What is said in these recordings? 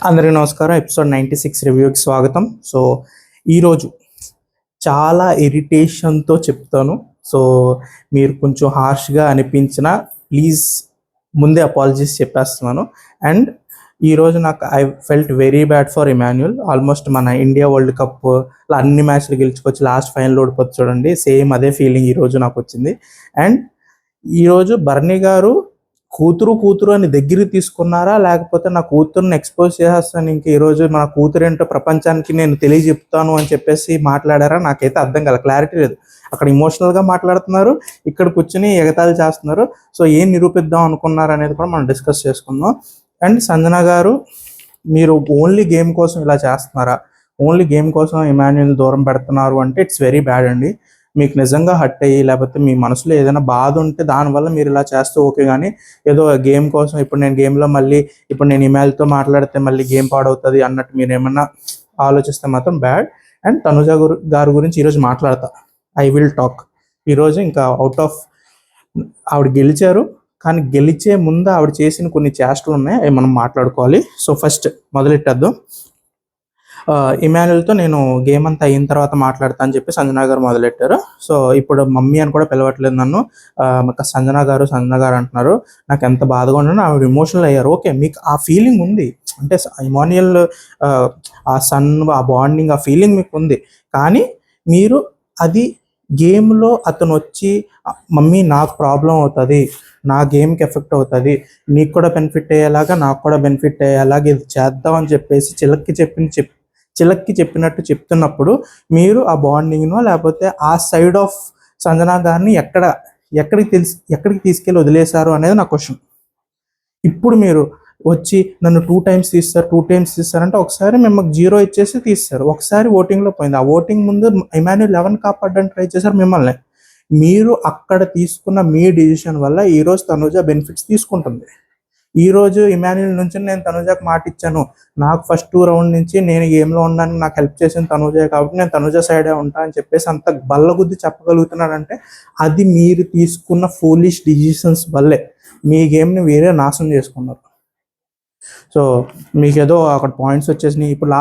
అందరికీ నమస్కారం. ఎపిసోడ్ 96 రివ్యూకి స్వాగతం. సో ఈరోజు చాలా ఇరిటేషన్తో చెప్తాను. సో మీరు కొంచెం హార్ష్గా అనిపించినా ప్లీజ్ ముందే అపాలజీస్ చెప్పేస్తున్నాను. అండ్ ఈరోజు నాకు I felt very bad for Emmanuel. Almost మన ఇండియా వరల్డ్ కప్ అన్ని మ్యాచ్లు గెలుచుకొచ్చి లాస్ట్ ఫైనల్ ఓడిపోతుంది చూడండి, సేమ్ అదే ఫీలింగ్ ఈరోజు నాకు వచ్చింది. అండ్ ఈరోజు బర్నీ గారు కూతురు అని దగ్గరికి తీసుకున్నారా, లేకపోతే నా కూతురుని ఎక్స్పోజ్ చేసేస్తాను, ఇంక ఈరోజు మన కూతురు ఏంటో ప్రపంచానికి నేను తెలియజెప్తాను అని చెప్పేసి మాట్లాడారా, నాకైతే అర్థం కాల, క్లారిటీ లేదు. అక్కడ ఇమోషనల్గా మాట్లాడుతున్నారు, ఇక్కడ కూర్చొని ఎగతాళి చేస్తున్నారు. సో ఏం నిరూపిద్దాం అనుకున్నారు అనేది కూడా మనం డిస్కస్ చేసుకుందాం. అండ్ సంజన గారు, మీరు ఓన్లీ గేమ్ కోసం ఇలా చేస్తున్నారా, ఓన్లీ గేమ్ కోసం ఇమాన్యుల్ని దూరం పెడుతున్నారు అంటే ఇట్స్ వెరీ బ్యాడ్ అండి. మీకు నిజంగా హర్ట్ అయ్యి లేకపోతే మీ మనసులో ఏదైనా బాధ ఉంటే దానివల్ల మీరు ఇలా చేస్తే ఓకే, కానీ ఏదో గేమ్ కోసం ఇప్పుడు నేను గేమ్లో మళ్ళీ ఇప్పుడు నేను ఇమెయిల్తో మాట్లాడితే మళ్ళీ గేమ్ పాడవుతుంది అన్నట్టు మీరు ఏమన్నా ఆలోచిస్తే మాత్రం బ్యాడ్. అండ్ తనుజ గారి గురించి ఈరోజు మాట్లాడతా, ఐ విల్ టాక్. ఈరోజు ఇంకా అవుట్ ఆఫ్, ఆవిడ గెలిచారు, కానీ గెలిచే ముందు ఆవిడ చేసిన కొన్ని చేష్టలు ఉన్నాయి, అవి మనం మాట్లాడుకోవాలి. So first మొదలెట్టేద్దాం. ఇమాన్యుల్తో నేను గేమ్ అంతా అయిన తర్వాత మాట్లాడతా అని చెప్పి సంజన గారు మొదలెట్టారు. సో ఇప్పుడు మమ్మీ అని కూడా పిలవట్లేదు నన్ను, సంజన గారు అంటున్నారు. నాకు ఎంత బాధగా ఉన్నానో, ఆవిడ ఎమోషనల్ అయ్యారు. ఓకే, మీకు ఆ ఫీలింగ్ ఉంది అంటే ఇమాన్యుల్ ఆ సన్ ఆ బాండింగ్ ఆ ఫీలింగ్ మీకు ఉంది, కానీ మీరు అది గేమ్లో అతను వచ్చి మమ్మీ నాకు ప్రాబ్లం అవుతుంది, నా గేమ్కి ఎఫెక్ట్ అవుతుంది, నీకు కూడా బెనిఫిట్ అయ్యేలాగా నాకు కూడా బెనిఫిట్ అయ్యేలాగా ఇది చేద్దాం అని చెప్పేసి చిలక్కి చెప్పినట్టు చెప్తున్నప్పుడు మీరు ఆ బాండింగ్నో లేకపోతే ఆ సైడ్ ఆఫ్ సంజన గారిని ఎక్కడికి తీసుకెళ్ళి వదిలేశారు అనేది నా క్వశ్చన్. ఇప్పుడు మీరు వచ్చి నన్ను 2 times తీస్తారంటే ఒకసారి మిమ్మల్ని 0 ఇచ్చేసి తీస్తారు, ఒకసారి ఓటింగ్లో పోయింది. ఆ ఓటింగ్ ముందు ఇమాన్యుల్ 11 కాపాడడానికి ట్రై చేశారు మిమ్మల్ని. మీరు అక్కడ తీసుకున్న మీ డిసిషన్ వల్ల ఈరోజు తనుజ బెనిఫిట్స్ తీసుకుంటుంది. ఈరోజు ఇమాన్యుల్ నుంచి నేను తనుజకు మాట ఇచ్చాను, నాకు ఫస్ట్ 2 round నుంచి నేను గేమ్లో ఉన్నాను, నాకు హెల్ప్ చేసిన తనుజే కాబట్టి నేను తనుజ సైడే ఉంటా అని చెప్పేసి అంత బల్లగుద్ది చెప్పగలుగుతున్నాడంటే అది మీరు తీసుకున్న ఫూలిష్ డిసిషన్స్ వల్లే మీ గేమ్ని వేరే నాశనం చేసుకున్నారు. సో మీకు ఏదో అక్కడ పాయింట్స్ వచ్చేసినాయి. ఇప్పుడు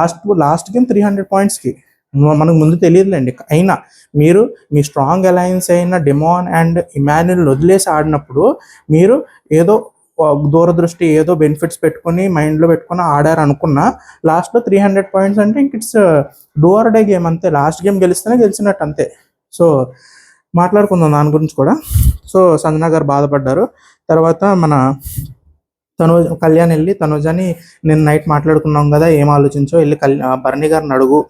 లాస్ట్ గేమ్ 300 pointsకి మనకు ముందు తెలియదులేండి. అయినా మీరు మీ స్ట్రాంగ్ అలయన్స్ అయిన డెమాన్ అండ్ ఇమాన్యుల్ వదిలేసి ఆడినప్పుడు మీరు ఏదో దూరదృష్టి ఏదో బెనిఫిట్స్ పెట్టుకుని మైండ్లో పెట్టుకుని ఆడారు అనుకున్నా, లాస్ట్లో 300 points అంటే ఇంక it's do or day game అంతే. లాస్ట్ గేమ్ గెలిస్తేనే గెలిచినట్టు అంతే. సో మాట్లాడుకుందాం దాని గురించి కూడా. సో సంజన గారు బాధపడ్డారు. తర్వాత మన కళ్యాణ్ వెళ్ళి తనుజని నేను నైట్ మాట్లాడుకున్నాం కదా, ఏం ఆలోచించో వెళ్ళి బర్నీ గారిని అడుగు,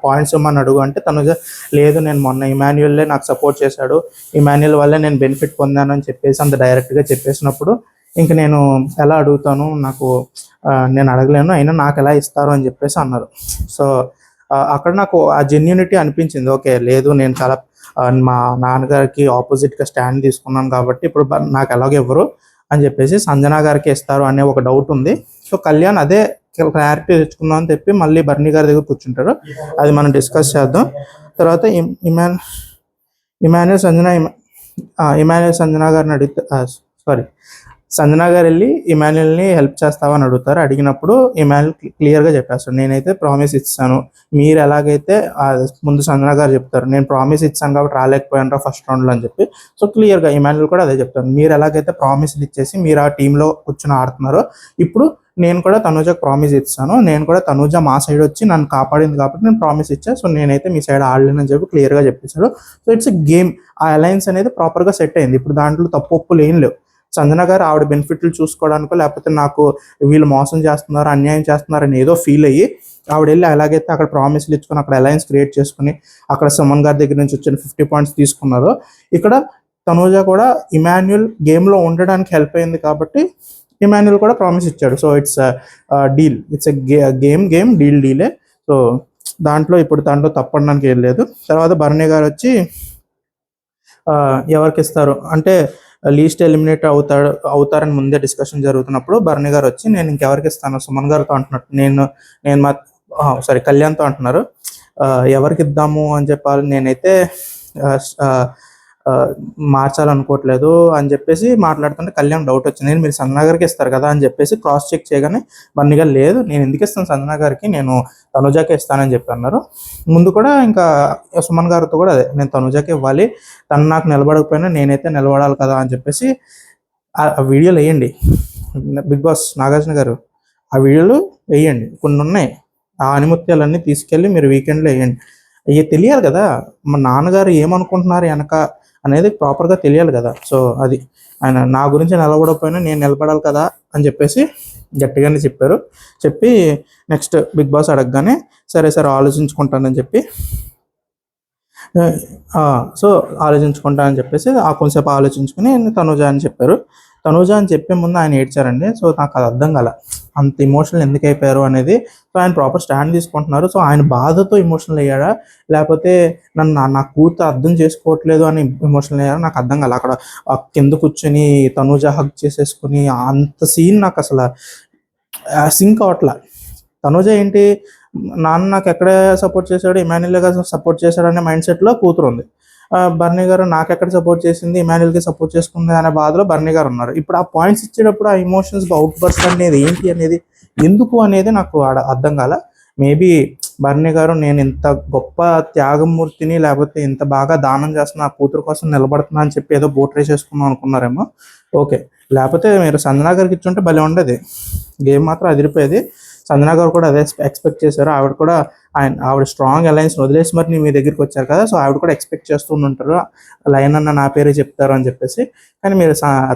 పాయింట్స్ ఇమ్మని అడుగు అంటే తనుజ లేదు, నేను మొన్న ఇమాన్యుల్లే నాకు సపోర్ట్ చేశాడు, ఇమాన్యుల్ వల్లే నేను బెనిఫిట్ పొందాను అని చెప్పేసి అంత డైరెక్ట్గా చెప్పేసినప్పుడు ఇంక నేను ఎలా అడుగుతాను, నేను అడగలేను, అయినా నాకు ఎలా ఇస్తారు అని చెప్పేసి అన్నారు. సో అక్కడ నాకు ఆ జెన్యూనిటీ అనిపించింది. ఓకే, లేదు నేను చాలా మా నాన్నగారికి ఆపోజిట్గా స్టాండ్ తీసుకున్నాను కాబట్టి ఇప్పుడు నాకు ఎలాగో ఇవ్వరు అని చెప్పేసి సంజన గారికి ఇస్తారు అనే ఒక డౌట్ ఉంది. సో కళ్యాణ్ అదే క్లారిటీ తెచ్చుకుందాం అని చెప్పి మళ్ళీ బర్నీ గారి దగ్గర కూర్చుంటారు, అది మనం డిస్కస్ చేద్దాం. తర్వాత ఇమాన్యుల్ సంజన గారిని అడిగితే సంజన గారు వెళ్ళి ఇమాన్యుల్ని హెల్ప్ చేస్తావని అడుగుతారు. అడిగినప్పుడు ఇమాన్యుల్ క్లియర్గా చెప్పేస్తాడు, నేనైతే ప్రామిస్ ఇస్తాను, మీరు ఎలాగైతే ముందు సంజన గారు చెప్తారు, నేను ప్రామిస్ ఇచ్చాను కాబట్టి రాలేకపోయాను ఫస్ట్ రౌండ్లో అని చెప్పి. సో క్లియర్గా ఇమాన్యుల్ కూడా అదే చెప్తారు, మీరు ఎలాగైతే ప్రామిస్లు ఇచ్చేసి మీరు ఆ టీంలో కూర్చొని ఆడుతున్నారో ఇప్పుడు నేను కూడా తనుజకు ప్రామిస్ ఇస్తాను, నేను కూడా తనుజ మా సైడ్ వచ్చి నన్ను కాపాడింది కాబట్టి నేను ప్రామిస్ ఇచ్చాను, సో నేనైతే మీ సైడ్ ఆడలేనని చెప్పి క్లియర్గా చెప్పేశాడు. సో ఇట్స్ ఎ గేమ్, ఆ అలయన్స్ అనేది ప్రాపర్గా సెట్ అయింది. ఇప్పుడు దాంట్లో తప్పులు ఏం లేవు. సంజన గారు ఆవిడ బెనిఫిట్లు చూసుకోవడానికో లేకపోతే నాకు వీళ్ళు మోసం చేస్తున్నారు అన్యాయం చేస్తున్నారు అని ఏదో ఫీల్ అయ్యి ఆవిడ వెళ్ళి ఎలాగైతే అక్కడ ప్రామిస్లు ఇచ్చుకొని అక్కడ అలయన్స్ క్రియేట్ చేసుకుని అక్కడ సుమన్ గారి దగ్గర నుంచి వచ్చిన 50 points తీసుకున్నారో, ఇక్కడ తనుజ కూడా ఇమాన్యుల్ గేమ్లో ఉండడానికి హెల్ప్ అయింది కాబట్టి ఇమాన్యుల్ కూడా ప్రామిస్ ఇచ్చాడు. So it's deal, it's game delay. So దాంట్లో తప్పడానికి ఏం లేదు. తర్వాత బర్నీ గారు వచ్చి ఎవరికి ఇస్తారు అంటే లీస్ట్ ఎలిమినేట్ అవుతారని ముందే డిస్కషన్ జరుగుతున్నప్పుడు బర్నీ గారు వచ్చి నేను ఇంకెవరికి ఇస్తాను సుమన్ గారితో అంటున్నట్టు, నేను కళ్యాణ్తో అంటున్నారు, ఎవరికి ఇద్దాము అని చెప్పాలి, నేనైతే మార్చాలనుకోవట్లేదు అని చెప్పేసి మాట్లాడుతుంటే కళ్యాణ్ డౌట్ వచ్చింది. నేను మీరు సంజన గారికి ఇస్తారు కదా అని చెప్పేసి క్రాస్ చెక్ చేయగానే బన్నీ గారు లేదు నేను ఎందుకు ఇస్తాను సంజన గారికి, నేను తనుజాకే ఇస్తానని చెప్పి అన్నారు. ముందు కూడా ఇంకా సుమన్ గారితో కూడా అదే, నేను తనుజాకి ఇవ్వాలి, తను నాకు నిలబడకపోయినా నేనైతే నిలబడాలి కదా అని చెప్పేసి ఆ వీడియోలు వేయండి. బిగ్ బాస్ నాగార్జున గారు ఆ వీడియోలు వేయండి, కొన్ని ఉన్నాయి. ఆ ఆనిముత్యాలన్నీ తీసుకెళ్ళి మీరు వీకెండ్లో వేయండి. అయ్యే తెలియాలి కదా మా నాన్నగారు ఏమనుకుంటున్నారు వెనక అనేది ప్రాపర్గా తెలియాలి కదా. సో అది ఆయన నా గురించి నిలబడకపోయినా నేను నిలబడాలి కదా అని చెప్పేసి గట్టిగానే చెప్పారు. చెప్పి నెక్స్ట్ బిగ్ బాస్ అడగగానే సరే సరే ఆలోచించుకుంటానని చెప్పి సో ఆలోచించుకుంటా అని చెప్పేసి కొంచెంసేపు ఆలోచించుకుని తనుజ అని చెప్పారు. తనుజ అని చెప్పే ముందు ఆయన ఏడ్చారండి. సో నాకు అది అర్థం కాల, అంత ఇమోషనల్ ఎందుకు అయిపోయారు అనేది. సో ఆయన ప్రాపర్ స్టాండ్ తీసుకుంటున్నారు. సో ఆయన బాధతో ఇమోషనల్ అయ్యాడా, లేకపోతే నన్ను నా కూతురు అర్థం చేసుకోవట్లేదు అని ఇమోషనల్ అయ్యారా నాకు అర్థం కాల. అక్కడ కింద కూర్చొని తనుజ హగ్ చేసేసుకుని అంత సీన్ నాకు అసలు సింక్ అవట్లా. తనుజ ఏంటి, నాన్న నాకు ఎక్కడే సపోర్ట్ చేశాడు, ఇమాన్యుల్ గారు సపోర్ట్ చేశాడు అనే మైండ్ సెట్లో కూతురు ఉంది. బర్నీ గారు నాకు ఎక్కడ సపోర్ట్ చేసింది, ఇమాన్యుల్కి సపోర్ట్ చేసుకుంది అనే బాధలో బర్నీ గారు ఉన్నారు. ఇప్పుడు ఆ పాయింట్స్ ఇచ్చేటప్పుడు ఆ ఇమోషన్స్ అవుట్ బర్స్ట్ అనేది ఏంటి అనేది, ఎందుకు అనేది నాకు అర్థం కాల. మేబీ బర్నీ గారు నేను ఇంత గొప్ప త్యాగమూర్తిని, లేకపోతే ఇంత బాగా దానం చేస్తున్నా ఆ కూతురు కోసం నిలబడుతున్నా అని చెప్పి ఏదో బోట్రే చేసుకుందాం అనుకున్నారేమో. ఓకే, లేకపోతే మీరు సంజనా గారికి ఇచ్చుంటే భలే ఉండేది, గేమ్ మాత్రం అదిరిపోయేది. సంజనా గారు కూడా అదే ఎక్స్పెక్ట్ చేశారు. ఆవిడ స్ట్రాంగ్ అలయన్స్ వదిలేసి మరి మీ దగ్గరికి వచ్చారు కదా, సో ఆవిడ కూడా ఎక్స్పెక్ట్ చేస్తూ ఉంటారు లైన్ అన్న నా పేరే చెప్తారు అని చెప్పేసి. కానీ మీరు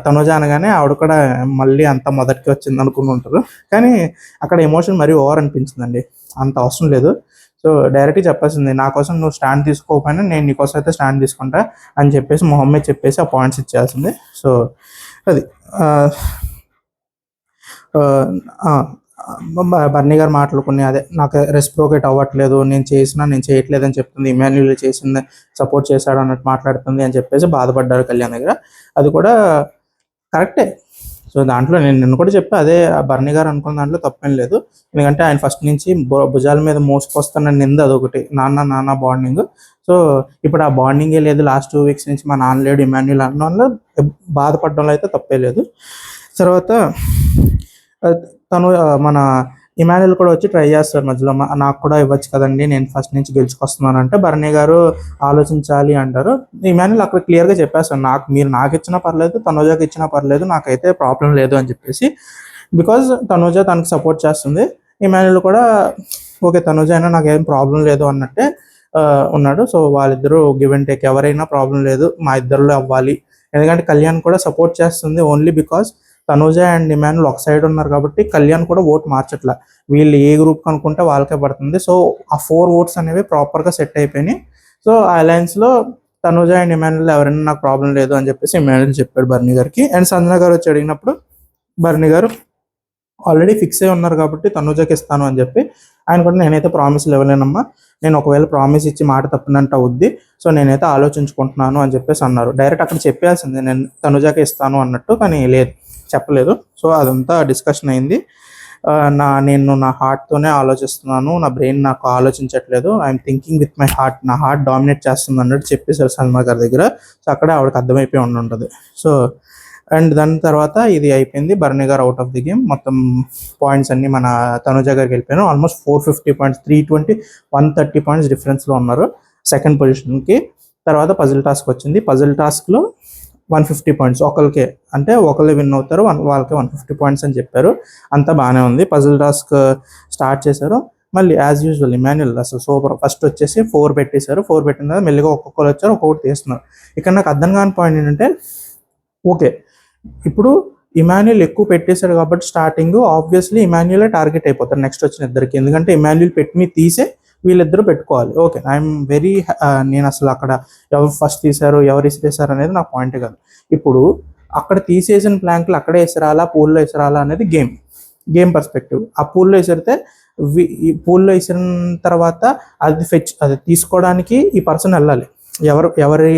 తనుజ అనగానే ఆవిడ కూడా మళ్ళీ అంత మొదటికి వచ్చింది అనుకుని ఉంటారు. కానీ అక్కడ ఎమోషన్ మరీ ఓవర్ అనిపించిందండి, అంత అవసరం లేదు. సో డైరెక్ట్గా చెప్పాల్సింది, నా కోసం నువ్వు స్టాండ్ తీసుకోకపోయినా నేను నీకోసం అయితే స్టాండ్ తీసుకుంటా అని చెప్పేసి మొహమ్మద్ చెప్పేసి ఆ పాయింట్స్ ఇచ్చేయాల్సింది. సో అది బర్నీ గారు మాట్లాడుకుని అదే నాకు రెస్ప్రోకేట్ అవ్వట్లేదు, నేను చేయట్లేదు అని చెప్తుంది, ఇమాన్యుల్ చేసింది సపోర్ట్ చేశాడు అన్నట్టు మాట్లాడుతుంది అని చెప్పేసి బాధపడ్డారు కళ్యాణ్ దగ్గర. అది కూడా కరెక్టే. సో దాంట్లో నిన్ను కూడా చెప్పి అదే బర్నీ గారు అనుకున్న దాంట్లో తప్పేం లేదు. ఎందుకంటే ఆయన ఫస్ట్ నుంచి భుజాల మీద మోసుకొస్తున్న నింద అదొకటి, నాన్న బాండింగ్. సో ఇప్పుడు ఆ బాండింగే లేదు, లాస్ట్ 2 వీక్స్ నుంచి మా నాన్న లేడు ఇమాన్యుల్ అన్న వల్ల బాధపడడంలో అయితే తప్పే లేదు. తర్వాత తను మన ఇమాన్యుల్ కూడా వచ్చి ట్రై చేస్తారు మధ్యలో, నాకు కూడా ఇవ్వచ్చు కదండి, నేను ఫస్ట్ నుంచి గెలుచుకొస్తున్నాను అంటే బర్నీ గారు ఆలోచించాలి అంటారు. ఇమాన్యుల్ అక్కడ క్లియర్గా చెప్పేస్తాను, మీరు నాకు ఇచ్చినా పర్లేదు, తనుజాకి ఇచ్చినా పర్లేదు, నాకైతే ప్రాబ్లం లేదు అని చెప్పేసి. బికాజ్ తనుజ తనకు సపోర్ట్ చేస్తుంది, ఇమాన్యుల్ కూడా ఓకే తనుజ అయినా నాకు ఏం ప్రాబ్లం లేదు అన్నట్టే ఉన్నాడు. సో వాళ్ళిద్దరూ గివ్ అండ్ టేక్, ఎవరైనా ప్రాబ్లం లేదు, మా ఇద్దరిలో అవ్వాలి. ఎందుకంటే కళ్యాణ్ కూడా సపోర్ట్ చేస్తుంది only because Tanuja and Emmanuel ఒక సైడ్ ఉన్నారు కాబట్టి కళ్యాణ్ కూడా ఓట్ మార్చట్లా, వీళ్ళు ఏ గ్రూప్ అనుకుంటే వాళ్ళకే పడుతుంది. సో ఆ 4 ఓట్స్ అనేవి ప్రాపర్గా సెట్ అయిపోయినాయి. సో ఆ అలయన్స్లో తనుజ అండ్ ఇమాన్యుల్ ఎవరైనా నాకు ప్రాబ్లం లేదు అని చెప్పేసి ఇమాన్యుల్ చెప్పాడు బర్నీ గారికి. అండ్ సంజన గారు వచ్చి అడిగినప్పుడు బర్నీ గారు ఆల్రెడీ ఫిక్స్ అయి ఉన్నారు కాబట్టి తనుజకి ఇస్తాను అని చెప్పి ఆయన కూడా నేనైతే ప్రామిస్ ఇవ్వలేనమ్మా, నేను ఒకవేళ ప్రామిస్ ఇచ్చి మాట తప్పినంట అవుద్ది, సో నేనైతే ఆలోచించుకుంటున్నాను అని చెప్పేసి అన్నారు. డైరెక్ట్ అక్కడ చెప్పేయాల్సింది నేను తనుజకి ఇస్తాను అన్నట్టు, కానీ లేదు చెప్పలేదు. సో అదంతా డిస్కషన్ అయింది. నేను నా హార్ట్తోనే ఆలోచిస్తున్నాను, నా బ్రెయిన్ నాకు ఆలోచించట్లేదు, I'm thinking with my heart, నా హార్ట్ డామినేట్ చేస్తుంది అన్నట్టు చెప్పేశారు సల్మా గారి దగ్గర. సో అక్కడే ఆవిడకి అర్థమైపోయి ఉంటుంది. సో అండ్ దాని తర్వాత ఇది అయిపోయింది, బర్నీ గారు అవుట్ ఆఫ్ ది గేమ్. మొత్తం పాయింట్స్ అన్ని మన తనుజ గారికి వెళ్ళిపోయాను. ఆల్మోస్ట్ 450 పాయింట్స్, 320, 130 పాయింట్స్ డిఫరెన్స్లో ఉన్నారు సెకండ్ పొజిషన్కి. తర్వాత పజిల్ టాస్క్ వచ్చింది. పజిల్ టాస్క్లో 150 పాయింట్స్ ఒకరికే, అంటే ఒకళ్ళు విన్ అవుతారు, వాళ్ళకి 150 పాయింట్స్ అని చెప్పారు. అంతా బాగానే ఉంది. పజిల్ టాస్క్ స్టార్ట్ చేశారు. మళ్ళీ యాజ్ యూజువల్ ఇమాన్యుల్ అసలు సూపర్, ఫస్ట్ వచ్చేసి 4 పెట్టేశారు. 4 పెట్టిన తర్వాత మెల్లిగా ఒక్కొక్కరు వచ్చారు, ఒక్కొక్కటి తీస్తున్నారు. ఇక్కడ నాకు అర్థం కాని పాయింట్ ఏంటంటే, ఓకే ఇప్పుడు ఇమాన్యుల్ ఎక్కువ పెట్టేశాడు కాబట్టి స్టార్టింగ్ ఆబ్వియస్లీ ఇమాన్యులే టార్గెట్ అయిపోతారు నెక్స్ట్ వచ్చిన ఇద్దరికి, ఎందుకంటే ఇమాన్యుల్ పెట్టి తీసే వీళ్ళిద్దరూ పెట్టుకోవాలి. ఓకే ఐఎమ్ వెరీ, నేను అసలు అక్కడ ఎవరు ఫస్ట్ తీశారు ఎవరు ఇసిరేశారు అనేది నాకు పాయింట్ కాదు. ఇప్పుడు అక్కడ తీసేసిన ప్లాంక్లు అక్కడే ఇసిరాలా పూల్లో ఇసిరాలా అనేది గేమ్ పర్స్పెక్టివ్. ఆ పూల్లో ఇసిరితే ఈ పూల్లో ఇసిరిన తర్వాత అది తీసుకోవడానికి ఈ పర్సన్ వెళ్ళాలి. ఎవరి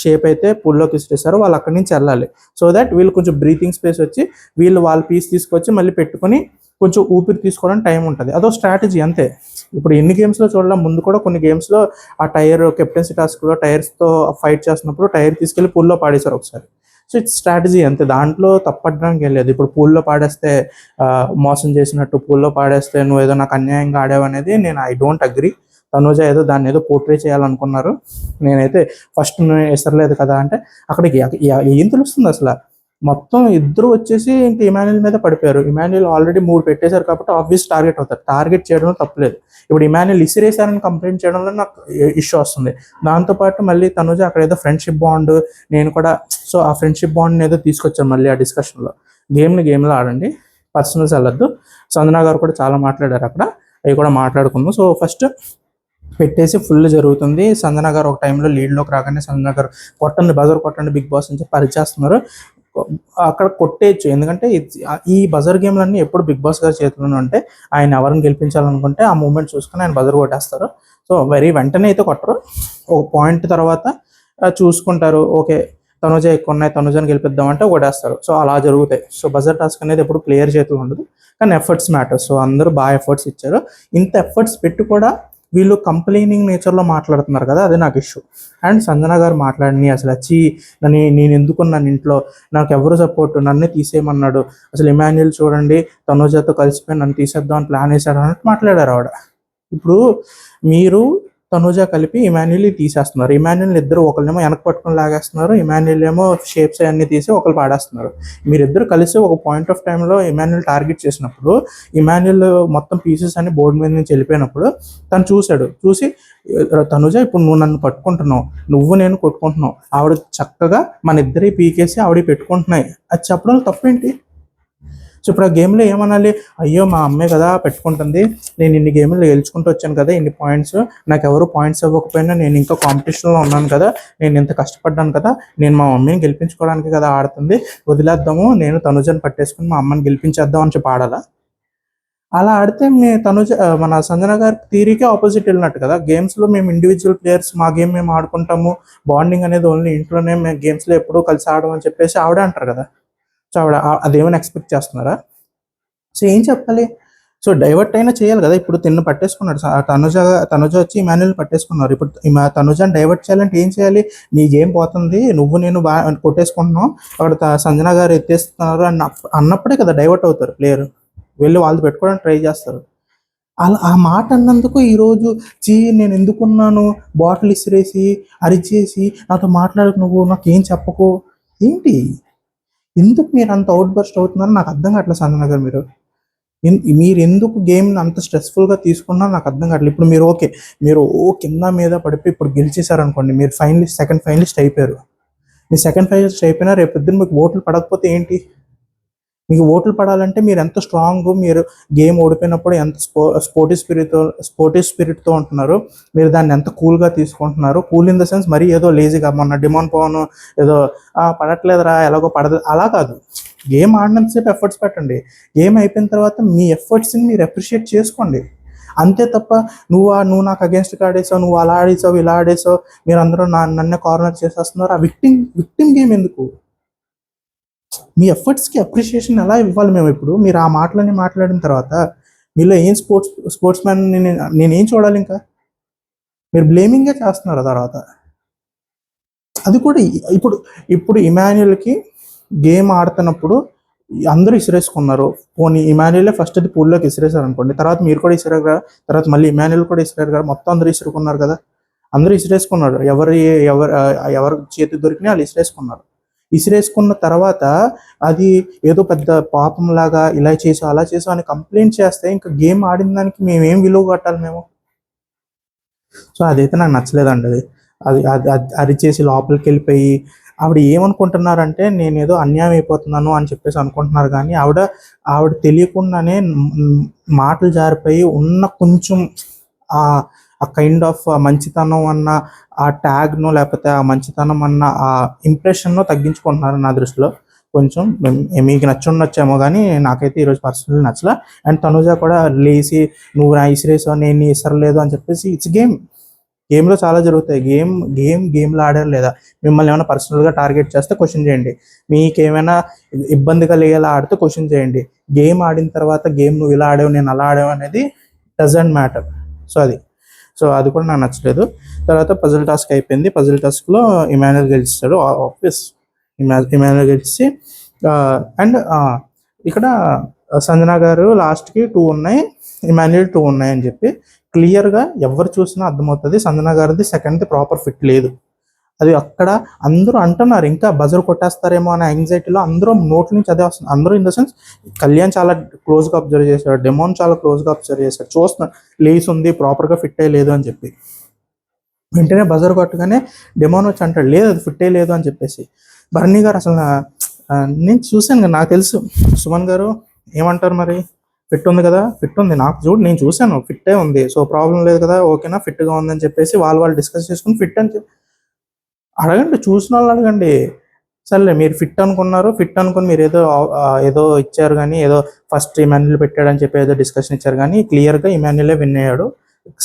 షేప్ అయితే పూల్లోకి ఇస్తారో వాళ్ళు అక్కడి నుంచి వెళ్ళాలి. సో దట్ వీళ్ళు కొంచెం బ్రీతింగ్ స్పేస్ వచ్చి వీళ్ళు వాళ్ళ పీస్ తీసుకొచ్చి మళ్ళీ పెట్టుకొని కొంచెం ఊపిరి తీసుకోవడానికి టైం ఉంటుంది. అదో స్ట్రాటజీ అంతే. ఇప్పుడు ఎన్ని గేమ్స్లో చూడడం, ముందు కూడా కొన్ని గేమ్స్లో ఆ టైర్ కెప్టెన్సీ టాస్క్లో టైర్స్తో ఫైట్ చేస్తున్నప్పుడు టైర్ తీసుకెళ్ళి పూల్లో పాడేశారు ఒకసారి. సో ఇట్స్ స్ట్రాటజీ అంతే, దాంట్లో తప్పడానికి ఏం లేదు. ఇప్పుడు పూల్లో పాడేస్తే మోసం చేసినట్టు, పూల్లో పాడేస్తే నువ్వు ఏదో నాకు అన్యాయంగా ఆడావు అనేది నేను ఐ డోంట్ అగ్రీ. తనుజ ఏదో దాన్ని ఏదో పోర్ట్రే చేయాలనుకున్నారు. నేనైతే ఫస్ట్ నువ్వు ఎసరలేదు కదా అంటే అక్కడికి ఏం తెలుస్తుంది అసలు. మొత్తం ఇద్దరు వచ్చేసి ఇంక ఇమాన్యుల్ మీద పడిపోయారు. ఇమాన్యుల్ ఆల్రెడీ 3 పెట్టేశారు కాబట్టి ఆబ్వియస్ టార్గెట్ అవుతారు. టార్గెట్ చేయడంలో తప్పలేదు. ఇప్పుడు ఇమాన్యుల్ ఇసిరేశారని కంప్లైంట్ చేయడంలో నాకు ఇష్యూ వస్తుంది. దాంతోపాటు మళ్ళీ తనుజ అక్కడ ఏదో ఫ్రెండ్షిప్ బాండ్, నేను కూడా, సో ఆ ఫ్రెండ్షిప్ బాండ్ని ఏదో తీసుకొచ్చాను మళ్ళీ ఆ డిస్కషన్లో. గేమ్లో ఆడండి, పర్సనల్స్ వెళ్ళొద్దు. సంజన గారు కూడా చాలా మాట్లాడారు అక్కడ, అవి కూడా మాట్లాడుకుందాం. సో ఫస్ట్ పెట్టేసి ఫుల్ జరుగుతుంది. సంజన గారు ఒక టైంలో లీడ్లోకి రాగానే సంజన గారు కొట్టండి, బజర్ కొట్టండి బిగ్ బాస్ అని చెప్పి అరిచేస్తున్నారు. అక్కడ కొట్టేయచ్చు, ఎందుకంటే ఈ బజర్ గేమ్లన్నీ ఎప్పుడు బిగ్ బాస్ గారి చేతిలోనే ఉంటే ఆయన ఎవరిని గెలిపించాలనుకుంటే ఆ మూమెంట్ చూసుకుని ఆయన బజర్ కొట్టేస్తారు. సో వెంటనే అయితే కొట్టరు, ఒక పాయింట్ తర్వాత చూసుకుంటారు. ఓకే తనుజ ఎక్కువ ఉన్నాయి, తనుజని గెలిపిద్దామంటే కొట్టేస్తారు. సో అలా జరుగుతాయి. సో బజర్ టాస్క్ అనేది ఎప్పుడు ప్లేయర్ చేతిలో ఉండదు, కానీ ఎఫర్ట్స్ మ్యాటర్. సో అందరూ బాగా ఎఫర్ట్స్ ఇచ్చారు. ఇంత ఎఫర్ట్స్ పెట్టి కూడా వీళ్ళు కంప్లైనింగ్ నేచర్లో మాట్లాడుతున్నారు కదా, అది నాకు ఇష్యూ. అండ్ సంజన గారు మాట్లాడిని అసలు వచ్చి నేను ఎందుకున్నాను ఇంట్లో, నాకు ఎవరు సపోర్ట్, నన్ను తీసేయమన్నాడు, అసలు ఇమాన్యుల్ చూడండి తనుజతో కలిసిపోయి నన్ను తీసేద్దాం అని ప్లాన్ వేశాడు అన్నట్టు మాట్లాడారు ఆవిడ. ఇప్పుడు మీరు తనుజ కలిపి ఇమాన్యుల్ తీసేస్తున్నారు. ఇమాన్యుల్ ఇద్దరు ఒకళ్ళేమో వెనక పట్టుకొని లాగేస్తున్నారు, ఇమాన్యుల్ ఏమో షేప్స్ అన్నీ తీసి ఒకళ్ళు పాడేస్తున్నారు. మీరిద్దరు కలిసి ఒక పాయింట్ ఆఫ్ టైంలో ఇమాన్యుల్ టార్గెట్ చేసినప్పుడు, ఇమాన్యుల్ మొత్తం పీసెస్ అన్ని బోర్డు మీద నుంచి వెళ్ళిపోయినప్పుడు తను చూసి తనుజ ఇప్పుడు నువ్వు నన్ను పట్టుకుంటున్నావు, నువ్వు నేను కొట్టుకుంటున్నావు, ఆవిడ చక్కగా మన ఇద్దరి పీకేసి ఆవిడ పెట్టుకుంటున్నాయి, అది చెప్పడం తప్పేంటి? సో ఇప్పుడు ఆ గేమ్లో ఏమనాలి, అయ్యో మా అమ్మే కదా పెట్టుకుంటుంది, నేను ఇన్ని గేమ్లు గెలుచుకుంటూ వచ్చాను కదా, ఇన్ని పాయింట్స్, నాకు ఎవరు పాయింట్స్ ఇవ్వకపోయినా నేను ఇంకా కాంపిటీషన్లో ఉన్నాను కదా, నేను ఎంత కష్టపడ్డాను కదా, నేను మా మమ్మీని గెలిపించుకోవడానికి కదా ఆడుతుంది, వదిలేద్దాము, నేను తనుజని పట్టేసుకుని మా అమ్మని గెలిపించేద్దాం అని చెప్పి ఆడాలా? అలా ఆడితే మన సంజన గారి థీరీకే ఆపోజిట్ వెళ్ళినట్టు కదా. గేమ్స్లో మేము ఇండివిజువల్ ప్లేయర్స్, మా గేమ్ మేము ఆడుకుంటాము, బాండింగ్ అనేది ఓన్లీ ఇంట్లోనే మేము గేమ్స్లో ఎప్పుడూ కలిసి ఆడమని చెప్పేసి ఆవిడే అంటారు కదా. సో ఆవిడ అదేమైనా ఎక్స్పెక్ట్ చేస్తున్నారా? సో ఏం చెప్పాలి? సో డైవర్ట్ అయినా చేయాలి కదా. ఇప్పుడు తిన్ను పట్టేసుకున్నాడు తనుజ వచ్చి ఇమాన్యుల్ పట్టేసుకున్నారు. ఇప్పుడు తనుజని డైవర్ట్ చేయాలంటే ఏం చేయాలి? నీ గేమ్ పోతుంది, నువ్వు నేను బాగా కొట్టేసుకుంటున్నాం, అక్కడ సంజన గారు ఎత్తేస్తున్నారు అన్నప్పుడే కదా డైవర్ట్ అవుతారు ప్లేయర్, వెళ్ళి వాళ్ళు పెట్టుకోవడానికి ట్రై చేస్తారు. అలా ఆ మాట అన్నందుకు ఈరోజు నేను ఎందుకున్నాను, బాటిల్ ఇసిరేసి అరిచేసి నాతో మాట్లాడకు, నువ్వు నాకేం చెప్పకు, ఏంటి ఎందుకు మీరు అంత అవుట్ బర్స్ట్ అవుతున్నారో నాకు అర్థం కావట్లేదు. సంజన గారు మీరు ఎందుకు గేమ్ని అంత స్ట్రెస్ఫుల్గా తీసుకున్నారో నాకు అర్థం కావట్లేదు. ఇప్పుడు మీరు కింద మీద పడిపోయి ఇప్పుడు గెలిచేశారనుకోండి, మీరు సెకండ్ ఫైనలిస్ట్ అయిపోయారు. మీరు సెకండ్ ఫైనలిస్ట్ అయిపోయినా రేపు పొద్దున్న మీకు ఓట్లు పడకపోతే ఏంటి? మీకు ఓట్లు పడాలంటే మీరు ఎంత స్ట్రాంగ్, మీరు గేమ్ ఓడిపోయినప్పుడు ఎంత స్పోర్టివ్ స్పిరిట్తో ఉంటున్నారు, మీరు దాన్ని ఎంత కూల్గా తీసుకుంటున్నారు. కూల్ ఇన్ ద సెన్స్ మరీ ఏదో లేజీగా మొన్న డిమాండ్ పవన్ ఏదో పడట్లేదురా ఎలాగో పడదు అలా కాదు. గేమ్ ఆడినంతసేపు ఎఫర్ట్స్ పెట్టండి, గేమ్ అయిపోయిన తర్వాత మీ ఎఫర్ట్స్ని మీరు అప్రిషియేట్ చేసుకోండి, అంతే తప్ప నువ్వు నాకు అగేన్స్ట్గా ఆడేసావు, నువ్వు అలా ఆడేసావు ఇలా ఆడేసావు, మీరు అందరూ నన్నే కార్నర్ చేసేస్తున్నారు. ఆ విక్టిమ్ గేమ్ ఎందుకు? మీ ఎఫర్ట్స్కి అప్రిషియేషన్ ఎలా ఇవ్వాలి మేము? ఇప్పుడు మీరు ఆ మాటలన్నీ మాట్లాడిన తర్వాత మీలో ఏం స్పోర్ట్స్ మ్యాన్ నేనేం చూడాలి? ఇంకా మీరు బ్లేమింగే చేస్తున్నారు. తర్వాత అది కూడా ఇప్పుడు ఇమాన్యుల్కి గేమ్ ఆడుతున్నప్పుడు అందరూ ఇసిరేసుకున్నారు. పోనీ ఇమాన్యులే ఫస్ట్ అది పూల్లోకి ఇసిరేసారు అనుకోండి, తర్వాత మీరు కూడా ఇసిరారు కదా, తర్వాత మళ్ళీ ఇమాన్యుల్ కూడా ఇసిరారు కదా, మొత్తం అందరూ ఇసురుకున్నారు కదా, అందరూ ఇసిరేసుకున్నారు. ఎవరు చేతి దొరికినా వాళ్ళు ఇసిరేసుకున్న తర్వాత అది ఏదో పెద్ద పాపంలాగా ఇలా చేసావు అలా చేసావు అని కంప్లైంట్ చేస్తే ఇంకా గేమ్ ఆడిన దానికి మేమేం విలువ కట్టాలి మేము? సో అదైతే నాకు నచ్చలేదండి. అది అరిచేసి లోపలికి వెళ్ళిపోయి ఆవిడ ఏమనుకుంటున్నారంటే నేను ఏదో అన్యాయం అయిపోతున్నాను అని చెప్పేసి అనుకుంటున్నారు, కానీ ఆవిడ తెలియకుండానే మాటలు జారిపోయి ఉన్న కొంచెం ఆ కైండ్ ఆఫ్ మంచితనం అన్న ఆ ట్యాగ్ను, లేకపోతే ఆ మంచితనం అన్న ఆ ఇంప్రెషన్ను తగ్గించుకుంటున్నారు నా దృష్టిలో. కొంచెం మీకు నచ్చి ఉండొచ్చేమో, కానీ నాకైతే ఈరోజు పర్సనల్లీ నచ్చలా. అండ్ తనుజ కూడా లేచి నువ్వు నా ఇసిరేసావు నేను ఇసరలేదు అని చెప్పేసి ఇట్స్ గేమ్ గేమ్లో చాలా జరుగుతాయి. గేమ్లో ఆడారు లేదా, మిమ్మల్ని ఏమైనా పర్సనల్గా టార్గెట్ చేస్తే క్వశ్చన్ చేయండి, మీకేమైనా ఇబ్బంది కలిగేలా ఆడితే క్వశ్చన్ చేయండి. గేమ్ ఆడిన తర్వాత గేమ్ నువ్వు ఇలా ఆడావు నేను అలా ఆడావు అనేది డజంట్ మ్యాటర్. సో అది కూడా నాకు నచ్చలేదు. తర్వాత పజిల్ టాస్క్ అయిపోయింది. పజిల్ టాస్క్లో ఇమాన్యుయల్ గెలిచాడు. ఆబ్వియస్ ఇమాన్యుయల్ గెలిచి అండ్ ఇక్కడ సంజన గారు లాస్ట్కి 2 ఉన్నాయి, ఇమాన్యుయల్ 2 ఉన్నాయి అని చెప్పి క్లియర్గా ఎవరు చూసినా అర్థమవుతుంది సంజన గారిది సెకండ్ది ప్రాపర్ ఫిట్ లేదు. అది అక్కడ అందరూ అంటున్నారు ఇంకా బజర్ కొట్టేస్తారేమో అనే యాంగ్జైటీలో అందరూ నోట్ల నుంచి అదే వస్తుంది. అందరూ ఇన్ ద సెన్స్ కళ్యాణ్ చాలా క్లోజ్గా అబ్జర్వ్ చేశాడు, డెమోన్ చాలా క్లోజ్గా అబ్జర్వ్ చేశాడు, చూస్తున్నాడు లేస్ ఉంది ప్రాపర్గా ఫిట్ అయ్యలేదు అని చెప్పి. వెంటనే బజర్ కొట్టగానే డెమోన్ వచ్చి అంటాడు లేదు అది ఫిట్ అయ్యలేదు అని చెప్పేసి. బర్నీ గారు అసలు నేను చూశాను కదా, నాకు తెలుసు. సుమన్ గారు ఏమంటారు మరి, ఫిట్ ఉంది కదా, ఫిట్ ఉంది నాకు చూడు నేను చూశాను ఫిట్టే ఉంది, సో ప్రాబ్లం లేదు కదా, ఓకేనా ఫిట్గా ఉందని చెప్పేసి వాళ్ళు డిస్కస్ చేసుకుని ఫిట్ అని చెప్పి అడగండి, చూసిన వాళ్ళు అడగండి. సర్లే మీరు ఫిట్ అనుకుని మీరు ఏదో ఇచ్చారు కానీ, ఏదో ఫస్ట్ ఇమాన్యుయల్ పెట్టాడని చెప్పి ఏదో డిస్కషన్ ఇచ్చారు కానీ క్లియర్గా ఇమాన్యుయలే విన్ అయ్యాడు.